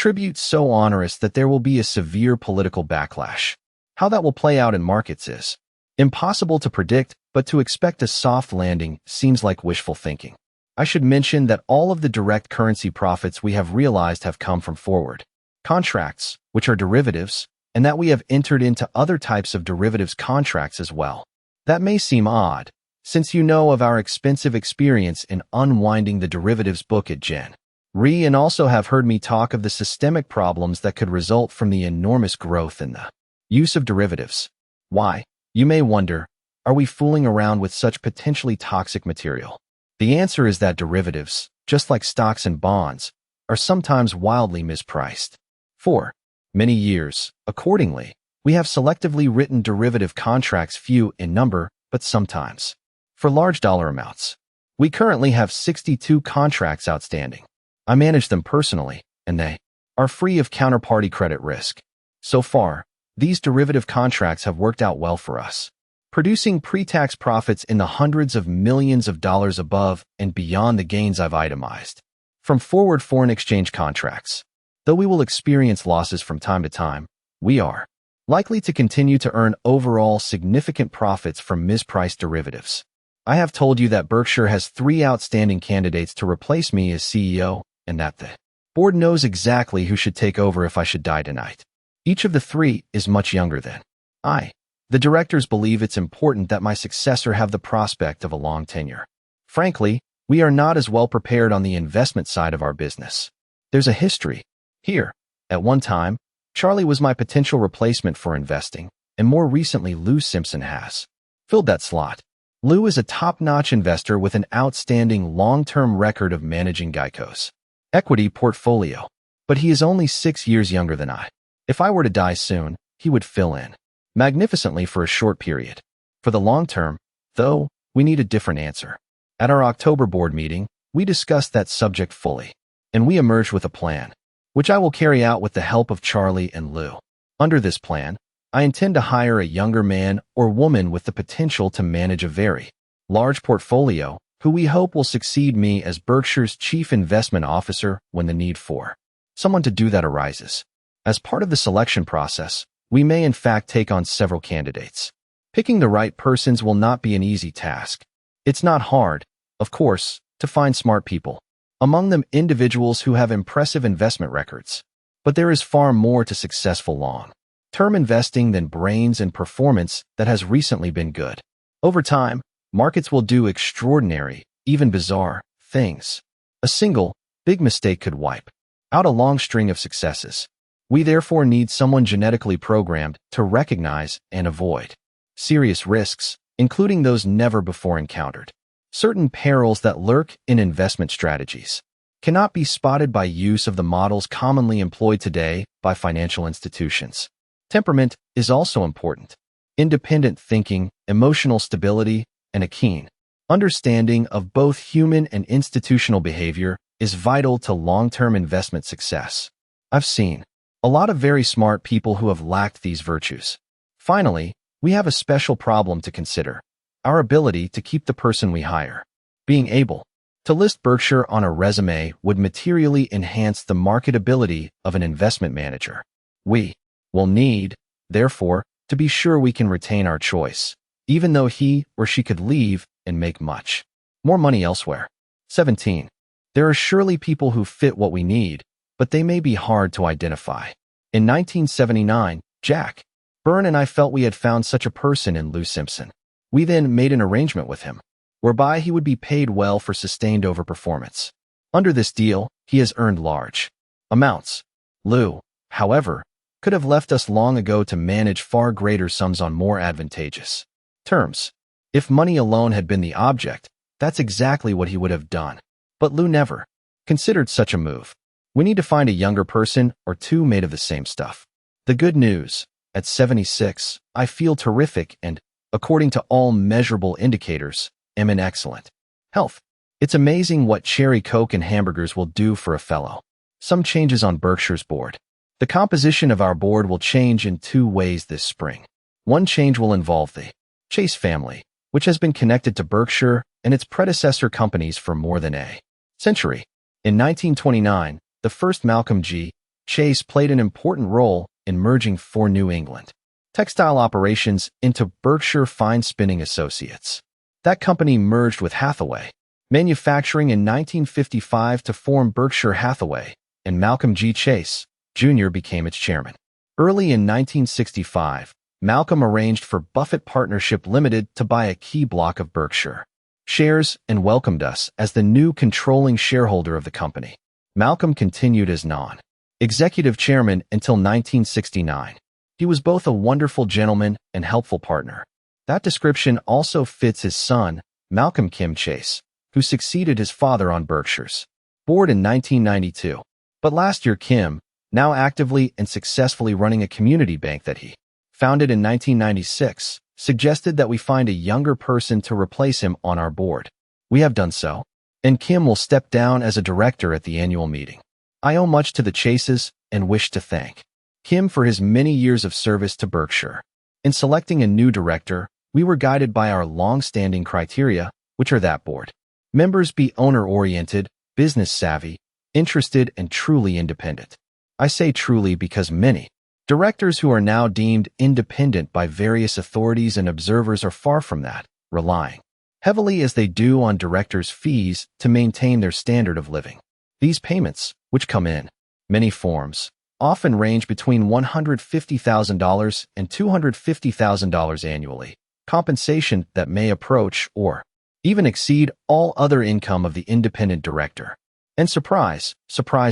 Tribute so onerous that there will be a severe political backlash. How that will play out in markets is impossible to predict, but to expect a soft landing seems like wishful thinking. I should mention that all of the direct currency profits we have realized have come from forward contracts, which are derivatives, and that we have entered into other types of derivatives contracts as well. That may seem odd, since you know of our expensive experience in unwinding the derivatives book at Gen Re and also have heard me talk of the systemic problems that could result from the enormous growth in the use of derivatives. Why, you may wonder, are we fooling around with such potentially toxic material? The answer is that derivatives, just like stocks and bonds, are sometimes wildly mispriced. For many years, accordingly, we have selectively written derivative contracts, few in number, but sometimes for large dollar amounts. We currently have 62 contracts outstanding. I manage them personally, and they are free of counterparty credit risk. So far, these derivative contracts have worked out well for us, producing pre-tax profits in the hundreds of millions of dollars above and beyond the gains I've itemized from forward foreign exchange contracts. Though we will experience losses from time to time, we are likely to continue to earn overall significant profits from mispriced derivatives. I have told you that Berkshire has 3 outstanding candidates to replace me as CEO, and that the board knows exactly who should take over if I should die tonight. Each of the 3 is much younger than I. The directors believe it's important that my successor have the prospect of a long tenure. Frankly, we are not as well prepared on the investment side of our business. There's a history here. At one time, Charlie was my potential replacement for investing, and more recently Lou Simpson has filled that slot. Lou is a top-notch investor with an outstanding long-term record of managing Geico's equity portfolio, but he is only 6 years younger than I. If I were to die soon, he would fill in magnificently for a short period. For the long term, though, we need a different answer. At our October board meeting, we discussed that subject fully, and we emerged with a plan, which I will carry out with the help of Charlie and Lou. Under this plan, I intend to hire a younger man or woman with the potential to manage a very large portfolio, who we hope will succeed me as Berkshire's chief investment officer when the need for someone to do that arises. As part of the selection process, we may in fact take on several candidates. Picking the right persons will not be an easy task. It's not hard, of course, to find smart people, among them individuals who have impressive investment records. But there is far more to successful long-term investing than brains and performance that has recently been good. Over time, markets will do extraordinary, even bizarre, things. A single, big mistake could wipe out a long string of successes. We therefore need someone genetically programmed to recognize and avoid serious risks, including those never before encountered. Certain perils that lurk in investment strategies cannot be spotted by use of the models commonly employed today by financial institutions. Temperament is also important. Independent thinking, emotional stability, and a keen understanding of both human and institutional behavior is vital to long-term investment success. I've seen a lot of very smart people who have lacked these virtues. Finally, we have a special problem to consider: our ability to keep the person we hire. Being able to list Berkshire on a resume would materially enhance the marketability of an investment manager. We will need, therefore, to be sure we can retain our choice, even though he or she could leave and make much more money elsewhere. 17. There are surely people who fit what we need, but they may be hard to identify. In 1979, Jack Byrne and I felt we had found such a person in Lou Simpson. We then made an arrangement with him, whereby he would be paid well for sustained overperformance. Under this deal, he has earned large amounts. Lou, however, could have left us long ago to manage far greater sums on more advantageous terms. If money alone had been the object, that's exactly what he would have done. But Lou never considered such a move. We need to find a younger person or two made of the same stuff. The good news: at 76, I feel terrific and, according to all measurable indicators, am in excellent health. It's amazing what cherry Coke and hamburgers will do for a fellow. Some changes on Berkshire's board. The composition of our board will change in 2 ways this spring. One change will involve the Chase family, which has been connected to Berkshire and its predecessor companies for more than a century. In 1929, the first Malcolm G. Chase played an important role in merging four New England textile operations into Berkshire Fine Spinning Associates. That company merged with Hathaway Manufacturing in 1955 to form Berkshire Hathaway, and Malcolm G. Chase, Jr. became its chairman. Early in 1965, Malcolm arranged for Buffett Partnership Limited to buy a key block of Berkshire shares and welcomed us as the new controlling shareholder of the company. Malcolm continued as non-executive chairman until 1969. He was both a wonderful gentleman and helpful partner. That description also fits his son, Malcolm Kim Chase, who succeeded his father on Berkshire's board in 1992. But last year, Kim, now actively and successfully running a community bank that he founded in 1996, suggested that we find a younger person to replace him on our board. We have done so, and Kim will step down as a director at the annual meeting. I owe much to the Chases and wish to thank Kim for his many years of service to Berkshire. In selecting a new director, we were guided by our long-standing criteria, which are that board members be owner-oriented, business-savvy, interested, and truly independent. I say truly because many directors who are now deemed independent by various authorities and observers are far from that, relying heavily as they do on directors' fees to maintain their standard of living. These payments, which come in many forms, often range between $150,000 and $250,000 annually, compensation that may approach or even exceed all other income of the independent director. And surprise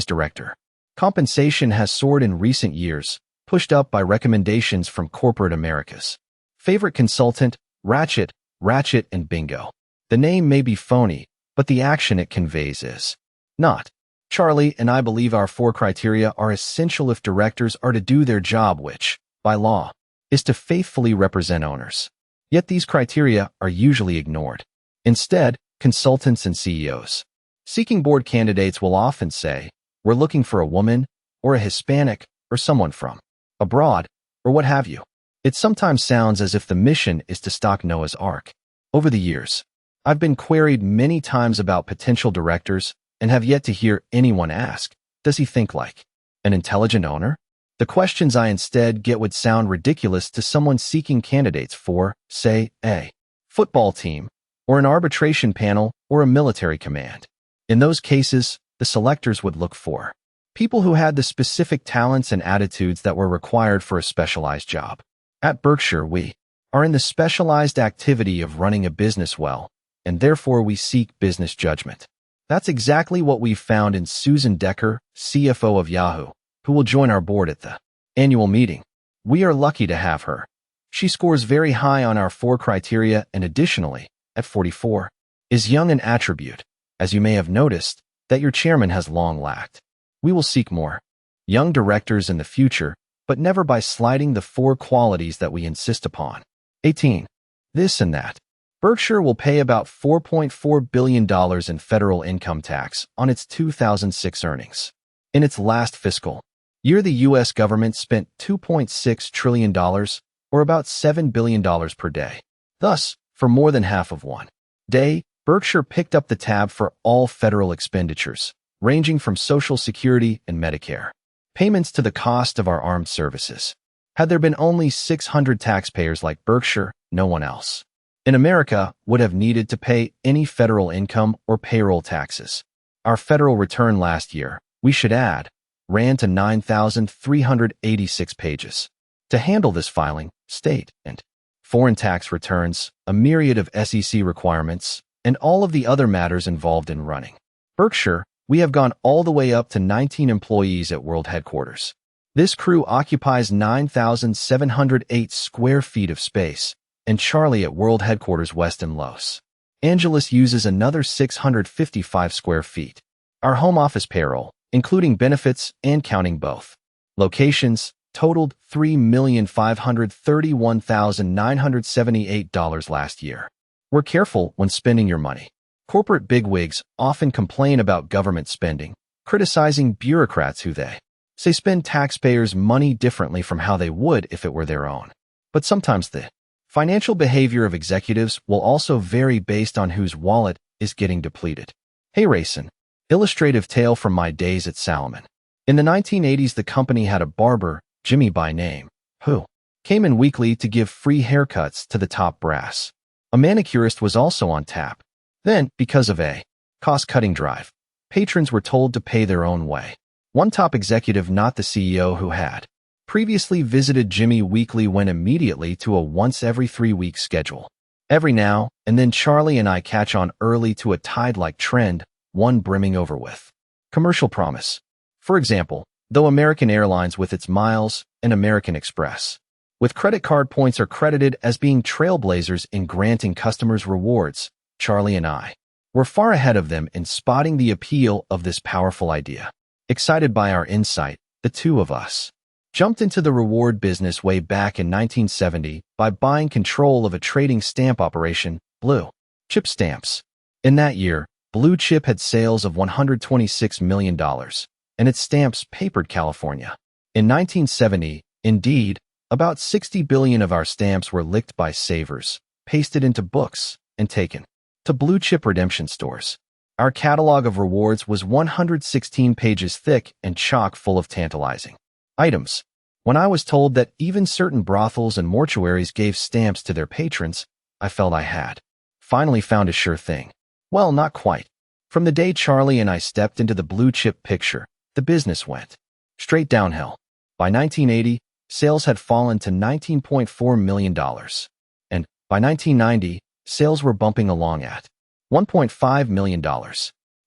director. Compensation has soared in recent years, pushed up by recommendations from corporate America's favorite consultant, Ratchet, and Bingo. The name may be phony, but the action it conveys is not. Charlie and I believe our four criteria are essential if directors are to do their job, which, by law, is to faithfully represent owners. Yet these criteria are usually ignored. Instead, consultants and CEOs seeking board candidates will often say, "We're looking for a woman, or a Hispanic, or someone from abroad, or what have you." It sometimes sounds as if the mission is to stock Noah's Ark. Over the years, I've been queried many times about potential directors and have yet to hear anyone ask, "Does he think like an intelligent owner?" The questions I instead get would sound ridiculous to someone seeking candidates for, say, a football team, or an arbitration panel, or a military command. In those cases, the selectors would look for people who had the specific talents and attitudes that were required for a specialized job. At Berkshire, we are in the specialized activity of running a business well, and therefore we seek business judgment. That's exactly what we've found in Susan Decker, CFO of Yahoo, who will join our board at the annual meeting. We are lucky to have her. She scores very high on our four criteria and additionally, at 44, is young, an attribute, as you may have noticed, that your chairman has long lacked. We will seek more young directors in the future, but never by slighting the four qualities that we insist upon. 18. This and that. Berkshire will pay about $4.4 billion in federal income tax on its 2006 earnings. In its last fiscal year, the U.S. government spent $2.6 trillion, or about $7 billion per day. Thus, for more than half of one day, Berkshire picked up the tab for all federal expenditures, ranging from Social Security and Medicare payments to the cost of our armed services. Had there been only 600 taxpayers like Berkshire, no one else in America would have needed to pay any federal income or payroll taxes. Our federal return last year, we should add, ran to 9,386 pages. To handle this filing, state and foreign tax returns, a myriad of SEC requirements, and all of the other matters involved in running Berkshire, we have gone all the way up to 19 employees at world headquarters. This crew occupies 9,708 square feet of space, and Charlie at world headquarters west in Los Angeles uses another 655 square feet. Our home office payroll, including benefits and counting both locations, totaled $3,531,978 last year. We're careful when spending your money. Corporate bigwigs often complain about government spending, criticizing bureaucrats who they say spend taxpayers' money differently from how they would if it were their own. But sometimes the financial behavior of executives will also vary based on whose wallet is getting depleted. Hey Rayson, illustrative tale from my days at Salomon. In the 1980s, the company had a barber, Jimmy by name, who came in weekly to give free haircuts to the top brass. A manicurist was also on tap. Then, because of a cost-cutting drive, patrons were told to pay their own way. One top executive, not the CEO who had previously visited Jimmy weekly, went immediately to a once-every-3-week schedule. Every now and then Charlie and I catch on early to a tide-like trend, one brimming over with commercial promise. For example, though American Airlines with its miles and American Express with credit card points are credited as being trailblazers in granting customers rewards, Charlie and I were far ahead of them in spotting the appeal of this powerful idea. Excited by our insight, the two of us jumped into the reward business way back in 1970 by buying control of a trading stamp operation, Blue Chip Stamps. In that year, Blue Chip had sales of $126 million, and its stamps papered California. In 1970, indeed, about 60 billion of our stamps were licked by savers, pasted into books, and taken to Blue Chip redemption stores. Our catalog of rewards was 116 pages thick and chock full of tantalizing items. When I was told that even certain brothels and mortuaries gave stamps to their patrons, I felt I had finally found a sure thing. Well, not quite. From the day Charlie and I stepped into the Blue Chip picture, the business went straight downhill. By 1980, sales had fallen to $19.4 million. And by 1990, sales were bumping along at $1.5 million.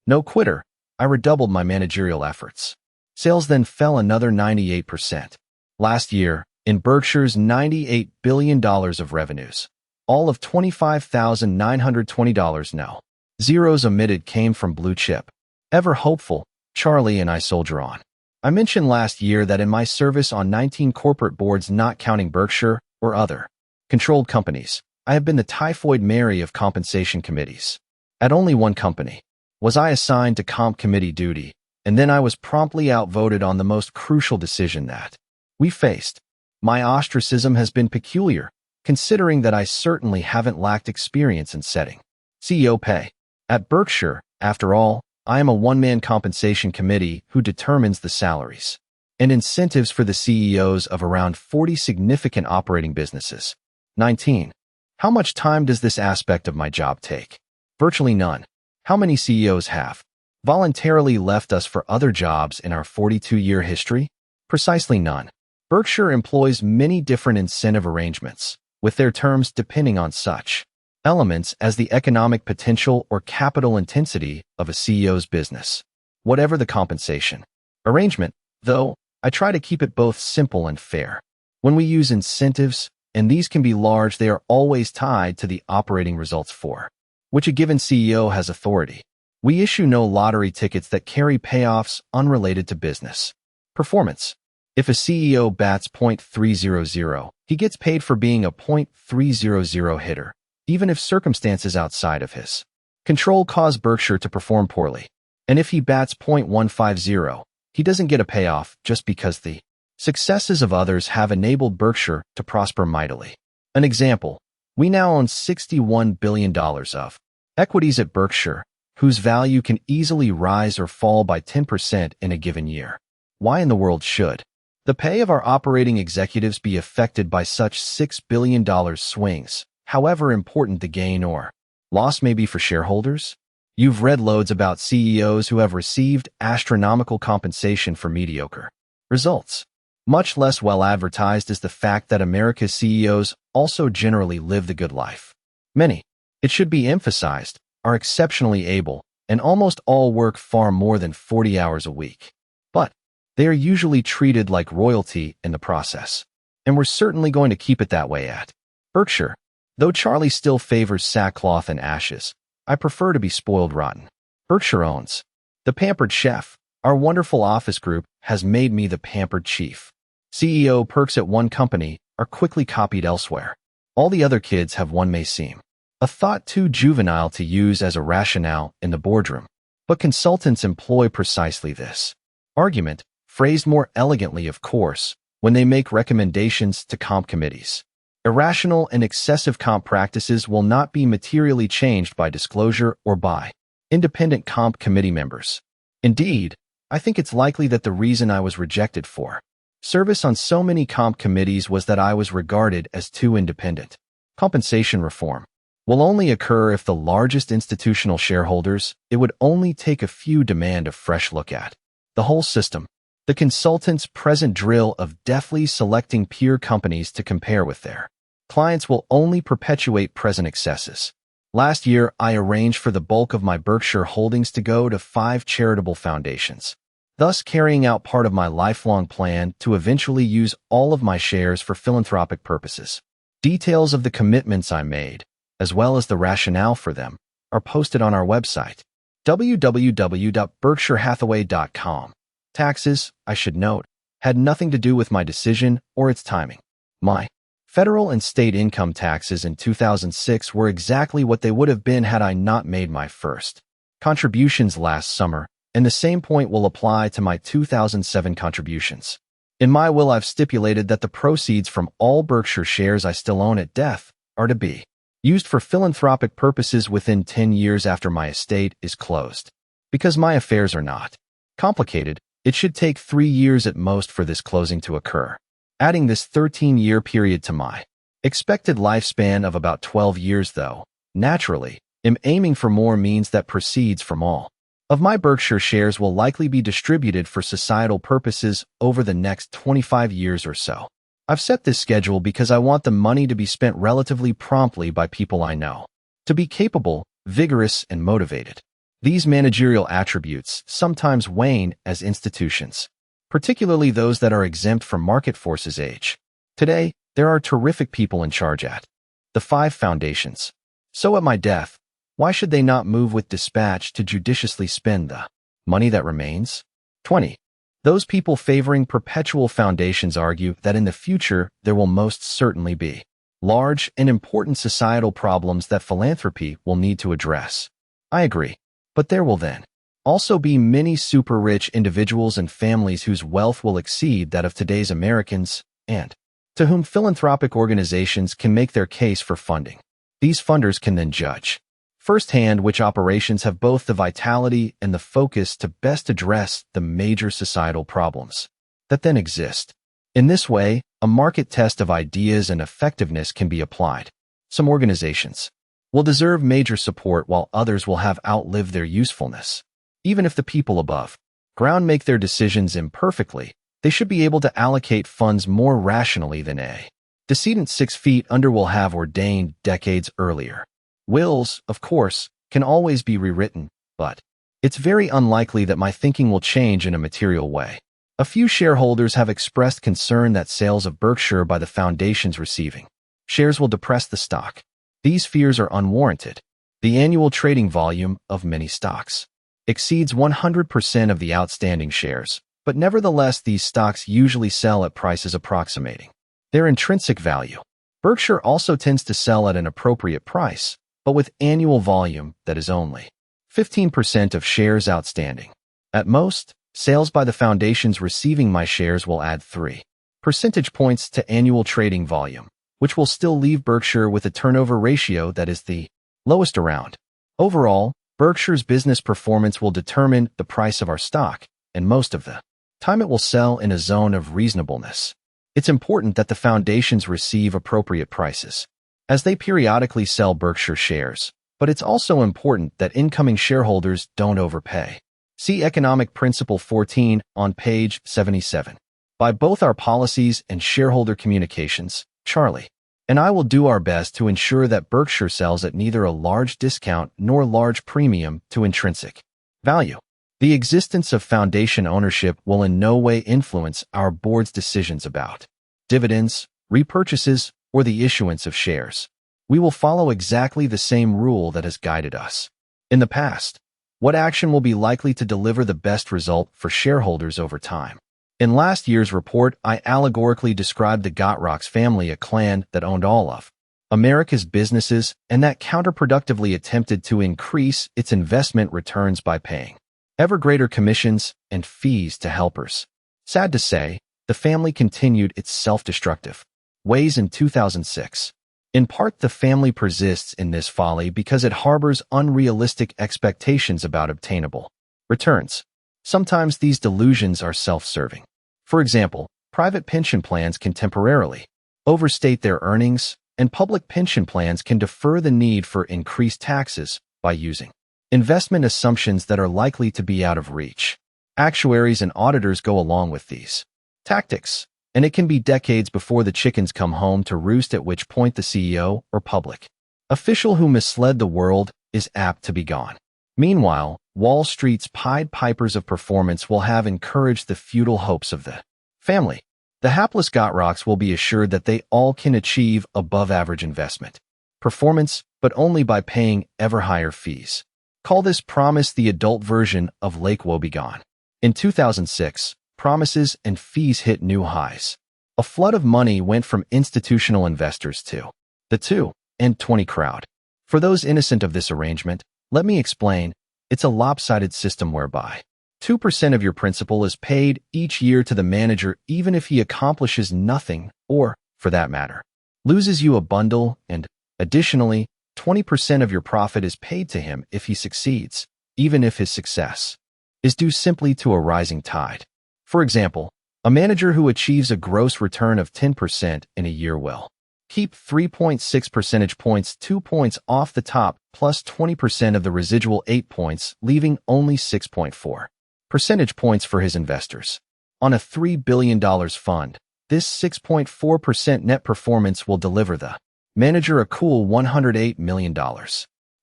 No quitter, I redoubled my managerial efforts. Sales then fell another 98%. Last year, in Berkshire's $98 billion of revenues, all of $25,920 no zeros omitted came from Blue Chip. Ever hopeful, Charlie and I soldier on. I mentioned last year that in my service on 19 corporate boards, not counting Berkshire or other controlled companies, I have been the typhoid Mary of compensation committees. At only one company was I assigned to comp committee duty, and then I was promptly outvoted on the most crucial decision that we faced. My ostracism has been peculiar, considering that I certainly haven't lacked experience in setting CEO pay. At Berkshire, after all, I am a one-man compensation committee who determines the salaries and incentives for the CEOs of around 40 significant operating businesses. 19. How much time does this aspect of my job take? Virtually none. How many CEOs have voluntarily left us for other jobs in our 42-year history? Precisely none. Berkshire employs many different incentive arrangements, with their terms depending on such elements as the economic potential or capital intensity of a CEO's business. Whatever the compensation arrangement, though, I try to keep it both simple and fair. When we use incentives, and these can be large, they are always tied to the operating results for which a given CEO has authority. We issue no lottery tickets that carry payoffs unrelated to business performance. If a CEO bats .300, he gets paid for being a .300 hitter, even if circumstances outside of his control cause Berkshire to perform poorly. And if he bats .150, he doesn't get a payoff just because the successes of others have enabled Berkshire to prosper mightily. An example, we now own $61 billion of equities at Berkshire, whose value can easily rise or fall by 10% in a given year. Why in the world should the pay of our operating executives be affected by such $6 billion swings, however important the gain or loss may be for shareholders? You've read loads about CEOs who have received astronomical compensation for mediocre results. Much less well advertised is the fact that America's CEOs also generally live the good life. Many, it should be emphasized, are exceptionally able, and almost all work far more than 40 hours a week. But they are usually treated like royalty in the process. And we're certainly going to keep it that way at Berkshire. Though Charlie still favors sackcloth and ashes, I prefer to be spoiled rotten. Berkshire owns the pampered chef. Our wonderful office group has made me the pampered chief. CEO perks at one company are quickly copied elsewhere. All the other kids have one may seem a thought too juvenile to use as a rationale in the boardroom. But consultants employ precisely this argument, phrased more elegantly of course, when they make recommendations to comp committees. Irrational and excessive comp practices will not be materially changed by disclosure or by independent comp committee members. Indeed, I think it's likely that the reason I was rejected for service on so many comp committees was that I was regarded as too independent. Compensation reform will only occur if the largest institutional shareholders, it would only take a few demand a fresh look at the whole system. The consultant's present drill of deftly selecting peer companies to compare with their clients will only perpetuate present excesses. Last year, I arranged for the bulk of my Berkshire holdings to go to 5 charitable foundations, thus carrying out part of my lifelong plan to eventually use all of my shares for philanthropic purposes. Details of the commitments I made, as well as the rationale for them, are posted on our website, www.berkshirehathaway.com. Taxes, I should note, had nothing to do with my decision or its timing. My federal and state income taxes in 2006 were exactly what they would have been had I not made my first contributions last summer, and the same point will apply to my 2007 contributions. In my will, I've stipulated that the proceeds from all Berkshire shares I still own at death are to be used for philanthropic purposes within 10 years after my estate is closed. Because my affairs are not complicated, it should take 3 years at most for this closing to occur. Adding this 13-year period to my expected lifespan of about 12 years, though, naturally, am aiming for more means that proceeds from all of my Berkshire shares will likely be distributed for societal purposes over the next 25 years or so. I've set this schedule because I want the money to be spent relatively promptly by people I know, to be capable, vigorous, and motivated. These managerial attributes sometimes wane as institutions, particularly those that are exempt from market forces, age. Today, there are terrific people in charge at the 5 foundations. So at my death, why should they not move with dispatch to judiciously spend the money that remains? 20. Those people favoring perpetual foundations argue that in the future there will most certainly be large and important societal problems that philanthropy will need to address. I agree, but there will then also be many super-rich individuals and families whose wealth will exceed that of today's Americans, and to whom philanthropic organizations can make their case for funding. These funders can then judge firsthand which operations have both the vitality and the focus to best address the major societal problems that then exist. In this way, a market test of ideas and effectiveness can be applied. Some organizations will deserve major support while others will have outlived their usefulness. Even if the people above ground make their decisions imperfectly, they should be able to allocate funds more rationally than a decedent 6 feet under will have ordained decades earlier. Wills, of course, can always be rewritten, but it's very unlikely that my thinking will change in a material way. A few shareholders have expressed concern that sales of Berkshire by the foundation's receiving shares will depress the stock. These fears are unwarranted. The annual trading volume of many stocks exceeds 100% of the outstanding shares, but nevertheless these stocks usually sell at prices approximating their intrinsic value. Berkshire also tends to sell at an appropriate price, but with annual volume that is only 15% of shares outstanding. At most, sales by the foundations receiving my shares will add 3 percentage points to annual trading volume, which will still leave Berkshire with a turnover ratio that is the lowest around. Overall, Berkshire's business performance will determine the price of our stock, and most of the time it will sell in a zone of reasonableness. It's important that the foundations receive appropriate prices as they periodically sell Berkshire shares, but it's also important that incoming shareholders don't overpay. See Economic Principle 14 on page 77. By both our policies and shareholder communications, Charlie and I will do our best to ensure that Berkshire sells at neither a large discount nor large premium to intrinsic value. The existence of foundation ownership will in no way influence our board's decisions about dividends, repurchases, or the issuance of shares. We will follow exactly the same rule that has guided us in the past. What action will be likely to deliver the best result for shareholders over time? In last year's report, I allegorically described the Gottrocks family, a clan that owned all of America's businesses and that counterproductively attempted to increase its investment returns by paying ever greater commissions and fees to helpers. Sad to say, the family continued its self-destructive ways in 2006. In part, the family persists in this folly because it harbors unrealistic expectations about obtainable returns. Sometimes these delusions are self-serving. For example, private pension plans can temporarily overstate their earnings, and public pension plans can defer the need for increased taxes by using investment assumptions that are likely to be out of reach. Actuaries and auditors go along with these tactics, and it can be decades before the chickens come home to roost, at which point the CEO or public official who misled the world is apt to be gone. Meanwhile, Wall Street's Pied Pipers of performance will have encouraged the futile hopes of the family. The hapless Gotrocks will be assured that they all can achieve above-average investment performance, but only by paying ever higher fees. Call this promise the adult version of Lake Woebegone. In 2006, promises and fees hit new highs. A flood of money went from institutional investors to the 2 and 20 crowd. For those innocent of this arrangement, let me explain. It's a lopsided system whereby 2% of your principal is paid each year to the manager even if he accomplishes nothing or, for that matter, loses you a bundle, and, additionally, 20% of your profit is paid to him if he succeeds, even if his success is due simply to a rising tide. For example, a manager who achieves a gross return of 10% in a year will keep 3.6 percentage points, 2 points off the top, plus 20% of the residual 8 points, leaving only 6.4 percentage points for his investors. On a $3 billion fund, this 6.4% net performance will deliver the manager a cool $108 million.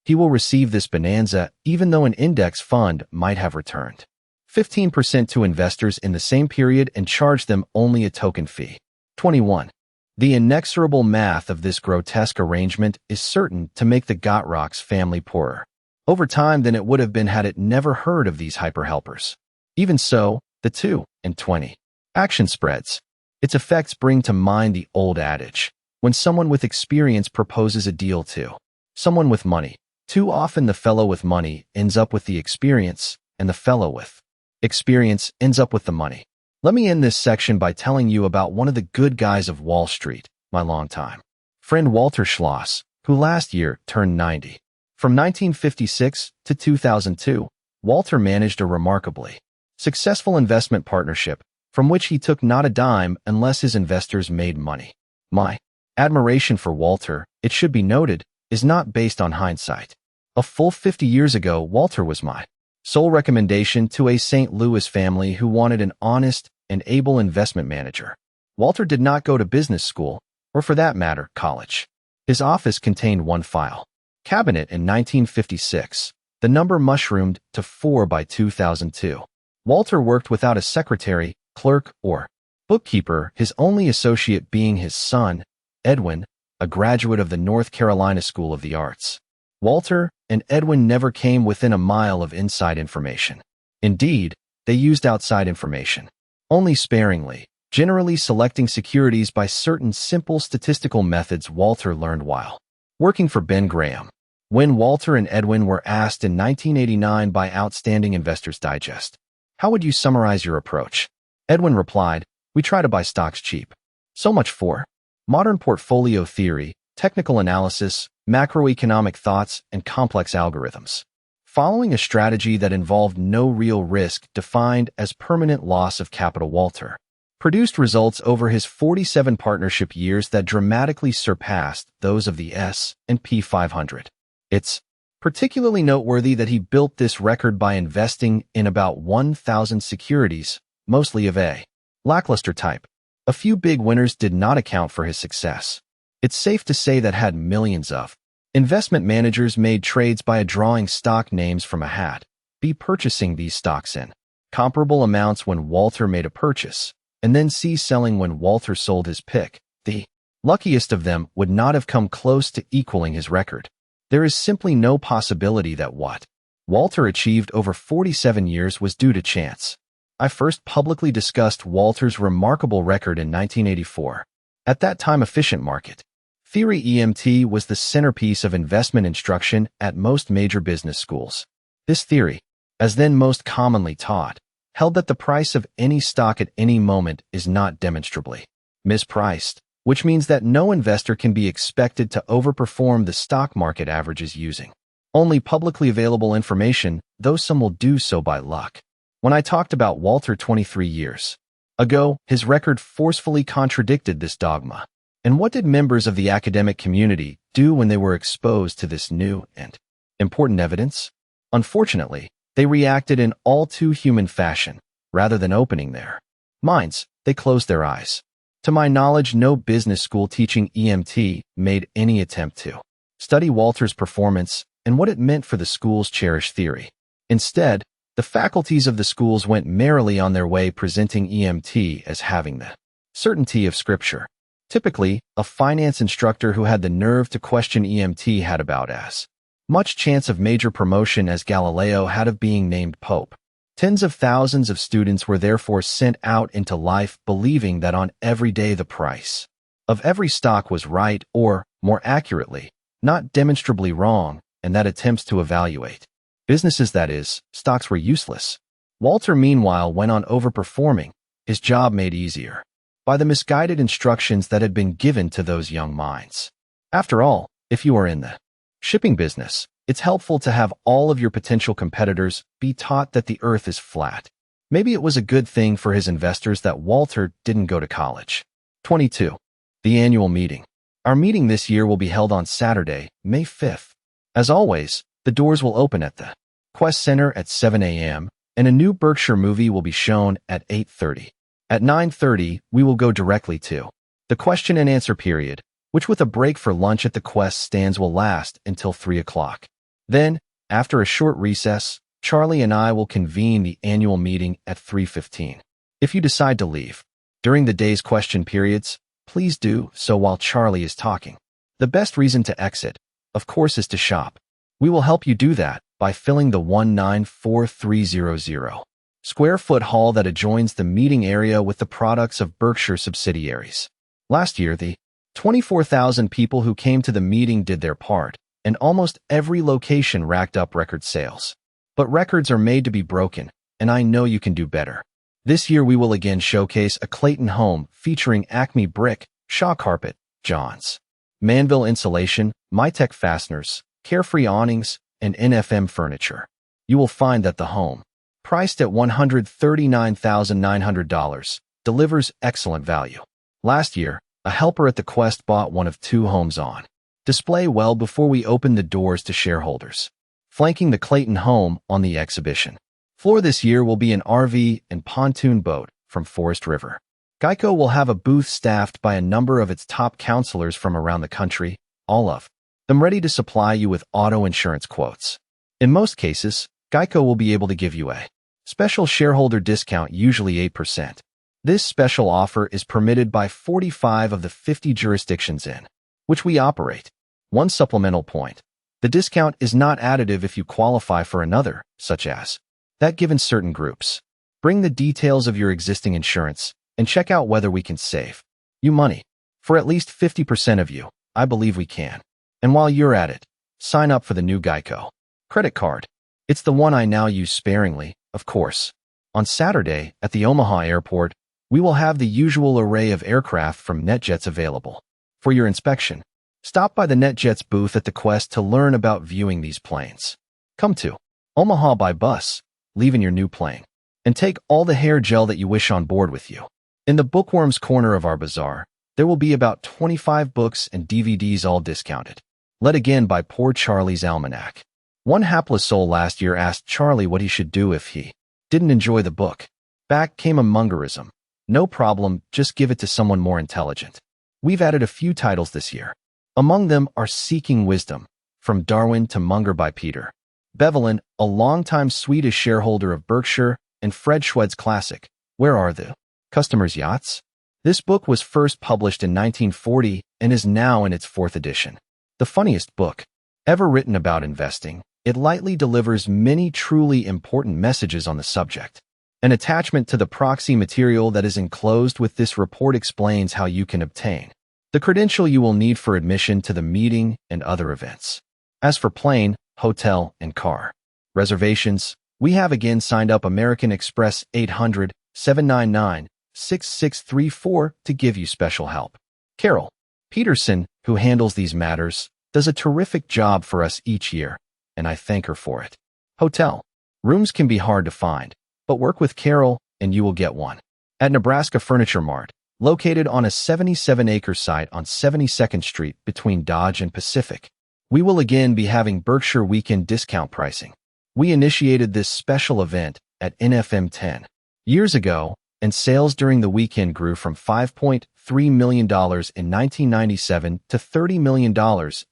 He will receive this bonanza even though an index fund might have returned 15% to investors in the same period and charge them only a token fee. 21. The inexorable math of this grotesque arrangement is certain to make the Gotrocks family poorer over time than it would have been had it never heard of these hyper-helpers. Even so, the 2 and 20 action spreads. Its effects bring to mind the old adage, when someone with experience proposes a deal to someone with money, too often the fellow with money ends up with the experience, and the fellow with experience ends up with the money. Let me end this section by telling you about one of the good guys of Wall Street, my longtime friend Walter Schloss, who last year turned 90. From 1956 to 2002, Walter managed a remarkably successful investment partnership from which he took not a dime unless his investors made money. My admiration for Walter, it should be noted, is not based on hindsight. A full 50 years ago, Walter was my sole recommendation to a St. Louis family who wanted an honest and able investment manager. Walter did not go to business school, or for that matter, college. His office contained one file cabinet in 1956. The number mushroomed to 4 by 2002. Walter worked without a secretary, clerk, or bookkeeper, his only associate being his son, Edwin, a graduate of the North Carolina School of the Arts. Walter and Edwin never came within a mile of inside information. Indeed, they used outside information only sparingly, generally selecting securities by certain simple statistical methods Walter learned while working for Ben Graham. When Walter and Edwin were asked in 1989 by Outstanding Investors Digest, "How would you summarize your approach?" Edwin replied, "We try to buy stocks cheap." So much for modern portfolio theory, technical analysis, macroeconomic thoughts, and complex algorithms. Following a strategy that involved no real risk defined as permanent loss of capital, Walter produced results over his 47 partnership years that dramatically surpassed those of the S&P 500. It's particularly noteworthy that he built this record by investing in about 1,000 securities, mostly of a lackluster type. A few big winners did not account for his success. It's safe to say that had millions of investment managers made trades by drawing stock names from a hat, be purchasing these stocks in comparable amounts when Walter made a purchase, and then selling when Walter sold his pick, the luckiest of them would not have come close to equaling his record. There is simply no possibility that what Walter achieved over 47 years was due to chance. I first publicly discussed Walter's remarkable record in 1984. At that time, efficient market theory (EMT) was the centerpiece of investment instruction at most major business schools. This theory, as then most commonly taught, held that the price of any stock at any moment is not demonstrably mispriced, which means that no investor can be expected to overperform the stock market averages using only publicly available information, though some will do so by luck. When I talked about Walter 23 years ago, his record forcefully contradicted this dogma. And what did members of the academic community do when they were exposed to this new and important evidence? Unfortunately, they reacted in all too human fashion. Rather than opening their minds, they closed their eyes. To my knowledge, no business school teaching EMT made any attempt to study Walter's performance and what it meant for the school's cherished theory. Instead, the faculties of the schools went merrily on their way, presenting EMT as having the certainty of Scripture. Typically, a finance instructor who had the nerve to question EMT had about as much chance of major promotion as Galileo had of being named Pope. Tens of thousands of students were therefore sent out into life believing that on every day the price of every stock was right, or, more accurately, not demonstrably wrong, and that attempts to evaluate businesses, that is, stocks, were useless. Walter, meanwhile, went on overperforming, his job made easier by the misguided instructions that had been given to those young minds. After all, if you are in the shipping business, it's helpful to have all of your potential competitors be taught that the earth is flat. Maybe it was a good thing for his investors that Walter didn't go to college. 22. The annual meeting. Our meeting this year will be held on Saturday, May 5th. As always, the doors will open at the Quest Center at 7 a.m., and a new Berkshire movie will be shown at 8:30. At 9:30, we will go directly to the question and answer period, which with a break for lunch at the Quest stands will last until 3 o'clock. Then, after a short recess, Charlie and I will convene the annual meeting at 3:15. If you decide to leave during the day's question periods, please do so while Charlie is talking. The best reason to exit, of course, is to shop. We will help you do that by filling the 194300 square foot hall that adjoins the meeting area with the products of Berkshire subsidiaries. Last year, the 24,000 people who came to the meeting did their part, and almost every location racked up record sales. But records are made to be broken, and I know you can do better. This year we will again showcase a Clayton home featuring Acme brick, Shaw carpet, Johns Manville insulation, Mytech fasteners, Carefree awnings, and NFM furniture. You will find that the home, priced at $139,900, delivers excellent value. Last year, a helper at the Quest bought one of 2 homes on display well before we opened the doors to shareholders. Flanking the Clayton home on the exhibition floor this year will be an RV and pontoon boat from Forest River. Geico will have a booth staffed by a number of its top counselors from around the country, all of them ready to supply you with auto insurance quotes. In most cases, Geico will be able to give you a special shareholder discount, usually 8%. This special offer is permitted by 45 of the 50 jurisdictions in which we operate. One supplemental point: the discount is not additive if you qualify for another, such as that given certain groups. Bring the details of your existing insurance and check out whether we can save you money. For at least 50% of you, I believe we can. And while you're at it, sign up for the new Geico credit card. It's the one I now use sparingly, of course. On Saturday, at the Omaha airport, we will have the usual array of aircraft from NetJets available for your inspection. Stop by the NetJets booth at the Quest to learn about viewing these planes. Come to Omaha by bus, leave in your new plane, and take all the hair gel that you wish on board with you. In the bookworms corner of our bazaar, there will be about 25 books and DVDs, all discounted. Led again by Poor Charlie's Almanac. One hapless soul last year asked Charlie what he should do if he didn't enjoy the book. Back came a Mungerism. No problem, just give it to someone more intelligent. We've added a few titles this year. Among them are Seeking Wisdom, From Darwin to Munger by Peter Bevelin, a longtime Swedish shareholder of Berkshire, and Fred Schwed's classic, Where Are the Customers' Yachts? This book was first published in 1940 and is now in its 4th edition. The funniest book ever written about investing, it lightly delivers many truly important messages on the subject. An attachment to the proxy material that is enclosed with this report explains how you can obtain the credential you will need for admission to the meeting and other events. As for plane, hotel, and car reservations, we have again signed up American Express 800-799-6634 to give you special help. Carol Peterson, who handles these matters, does a terrific job for us each year, and I thank her for it. Hotel rooms can be hard to find, but work with Carol and you will get one. At Nebraska Furniture Mart, located on a 77-acre site on 72nd Street between Dodge and Pacific, we will again be having Berkshire weekend discount pricing. We initiated this special event at NFM 10 years ago, and sales during the weekend grew from $5.3 million in 1997 to $30 million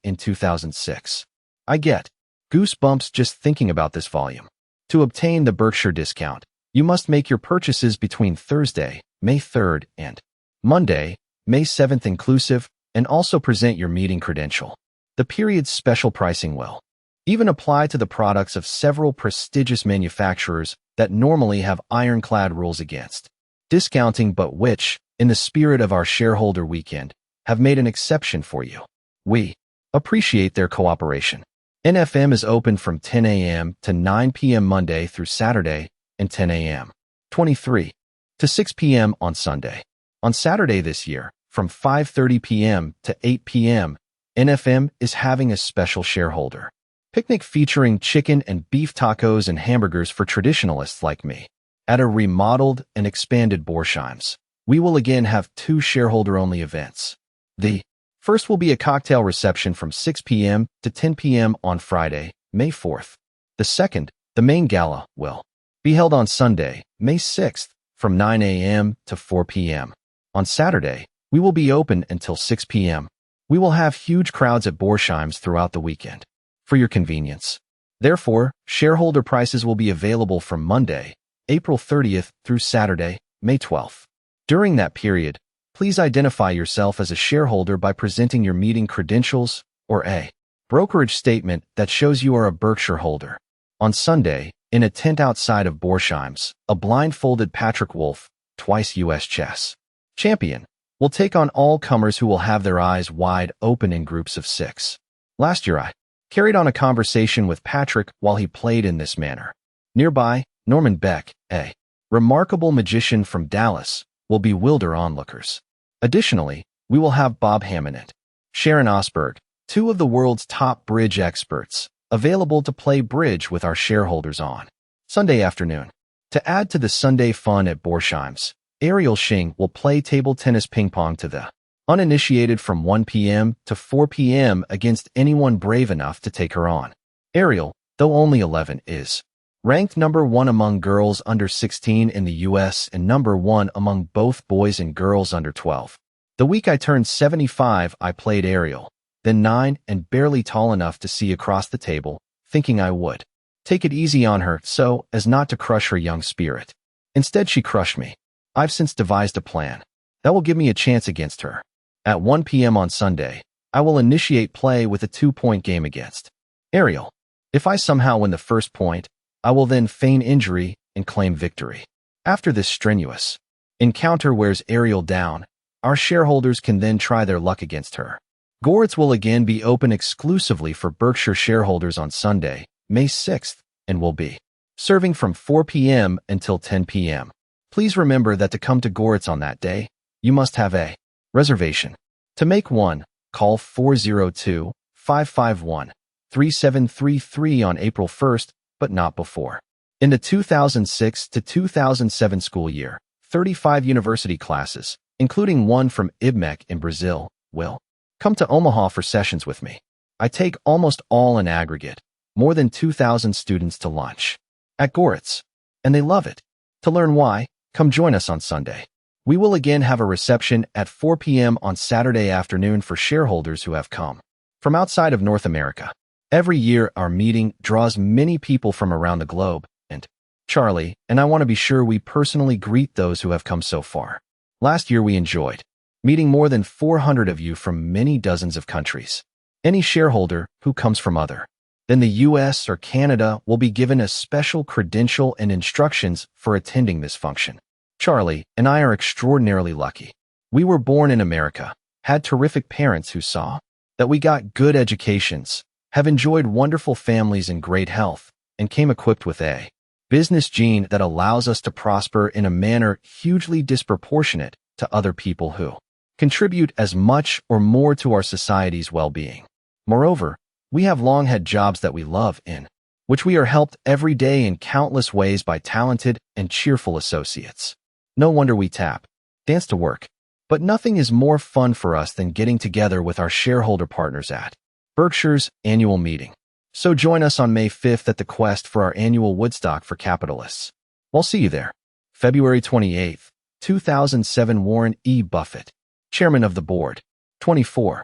in 2006. I get goosebumps just thinking about this volume. To obtain the Berkshire discount, you must make your purchases between Thursday, May 3rd, and Monday, May 7th inclusive, and also present your meeting credential. The period's special pricing will even apply to the products of several prestigious manufacturers that normally have ironclad rules against discounting, but which, in the spirit of our shareholder weekend, have made an exception for you. We appreciate their cooperation. NFM is open from 10 a.m. to 9 p.m. Monday through Saturday and 10 a.m. 23 to 6 p.m. on Sunday. On Saturday this year, from 5:30 p.m. to 8 p.m., NFM is having a special shareholder picnic featuring chicken and beef tacos and hamburgers for traditionalists like me. At a remodeled and expanded Berkshire's, we will again have two shareholder-only events. The first will be a cocktail reception from 6 p.m. to 10 p.m. on Friday, May 4th. The second, the main gala, will be held on Sunday, May 6th, from 9 a.m. to 4 p.m. On Saturday, we will be open until 6 p.m. We will have huge crowds at Berkshire's throughout the weekend. For your convenience. Therefore, shareholder prices will be available from Monday, April 30th through Saturday, May 12th. During that period, please identify yourself as a shareholder by presenting your meeting credentials or a brokerage statement that shows you are a Berkshire holder. On Sunday, in a tent outside of Berkshire's, a blindfolded Patrick Wolf, twice U.S. chess champion, will take on all comers who will have their eyes wide open in groups of 6. Last year I carried on a conversation with Patrick while he played in this manner. Nearby, Norman Beck, a remarkable magician from Dallas, will bewilder onlookers. Additionally, we will have Bob Hammond and Sharon Osberg, two of the world's top bridge experts, available to play bridge with our shareholders on Sunday afternoon. To add to the Sunday fun at Berkshire's, Ariel Shing will play table tennis ping pong to the uninitiated from 1 p.m. to 4 p.m. against anyone brave enough to take her on. Ariel, though only 11, is ranked number 1 among girls under 16 in the U.S. and number 1 among both boys and girls under 12. The week I turned 75, I played Ariel, then 9 and barely tall enough to see across the table, thinking I would take it easy on her so as not to crush her young spirit. Instead, she crushed me. I've since devised a plan that will give me a chance against her. At 1 p.m. on Sunday, I will initiate play with a 2-point game against Ariel. If I somehow win the first point, I will then feign injury and claim victory. After this strenuous encounter wears Ariel down, our shareholders can then try their luck against her. Goritz will again be open exclusively for Berkshire shareholders on Sunday, May 6th, and will be serving from 4 p.m. until 10 p.m. Please remember that to come to Goritz on that day, you must have a reservation. To make one, call 402-551-3733 on April 1st, but not before. In the 2006 to 2007 school year, 35 university classes, including one from IBMEC in Brazil, will come to Omaha for sessions with me. I take almost all in aggregate, more than 2,000 students to lunch at Goritz, and they love it. To learn why, come join us on Sunday. We will again have a reception at 4 p.m. on Saturday afternoon for shareholders who have come from outside of North America. Every year, our meeting draws many people from around the globe, and Charlie and I want to be sure we personally greet those who have come so far. Last year, we enjoyed meeting more than 400 of you from many dozens of countries. Any shareholder who comes from other than the U.S. or Canada will be given a special credential and instructions for attending this function. Charlie and I are extraordinarily lucky. We were born in America, had terrific parents who saw that we got good educations, have enjoyed wonderful families and great health, and came equipped with a business gene that allows us to prosper in a manner hugely disproportionate to other people who contribute as much or more to our society's well-being. Moreover, we have long had jobs that we love in which we are helped every day in countless ways by talented and cheerful associates. No wonder we tap, dance to work. But nothing is more fun for us than getting together with our shareholder partners at Berkshire's annual meeting. So join us on May 5th at the quest for our annual Woodstock for capitalists. We'll see you there. February 28th, 2007 Warren E. Buffett, Chairman of the Board. 24.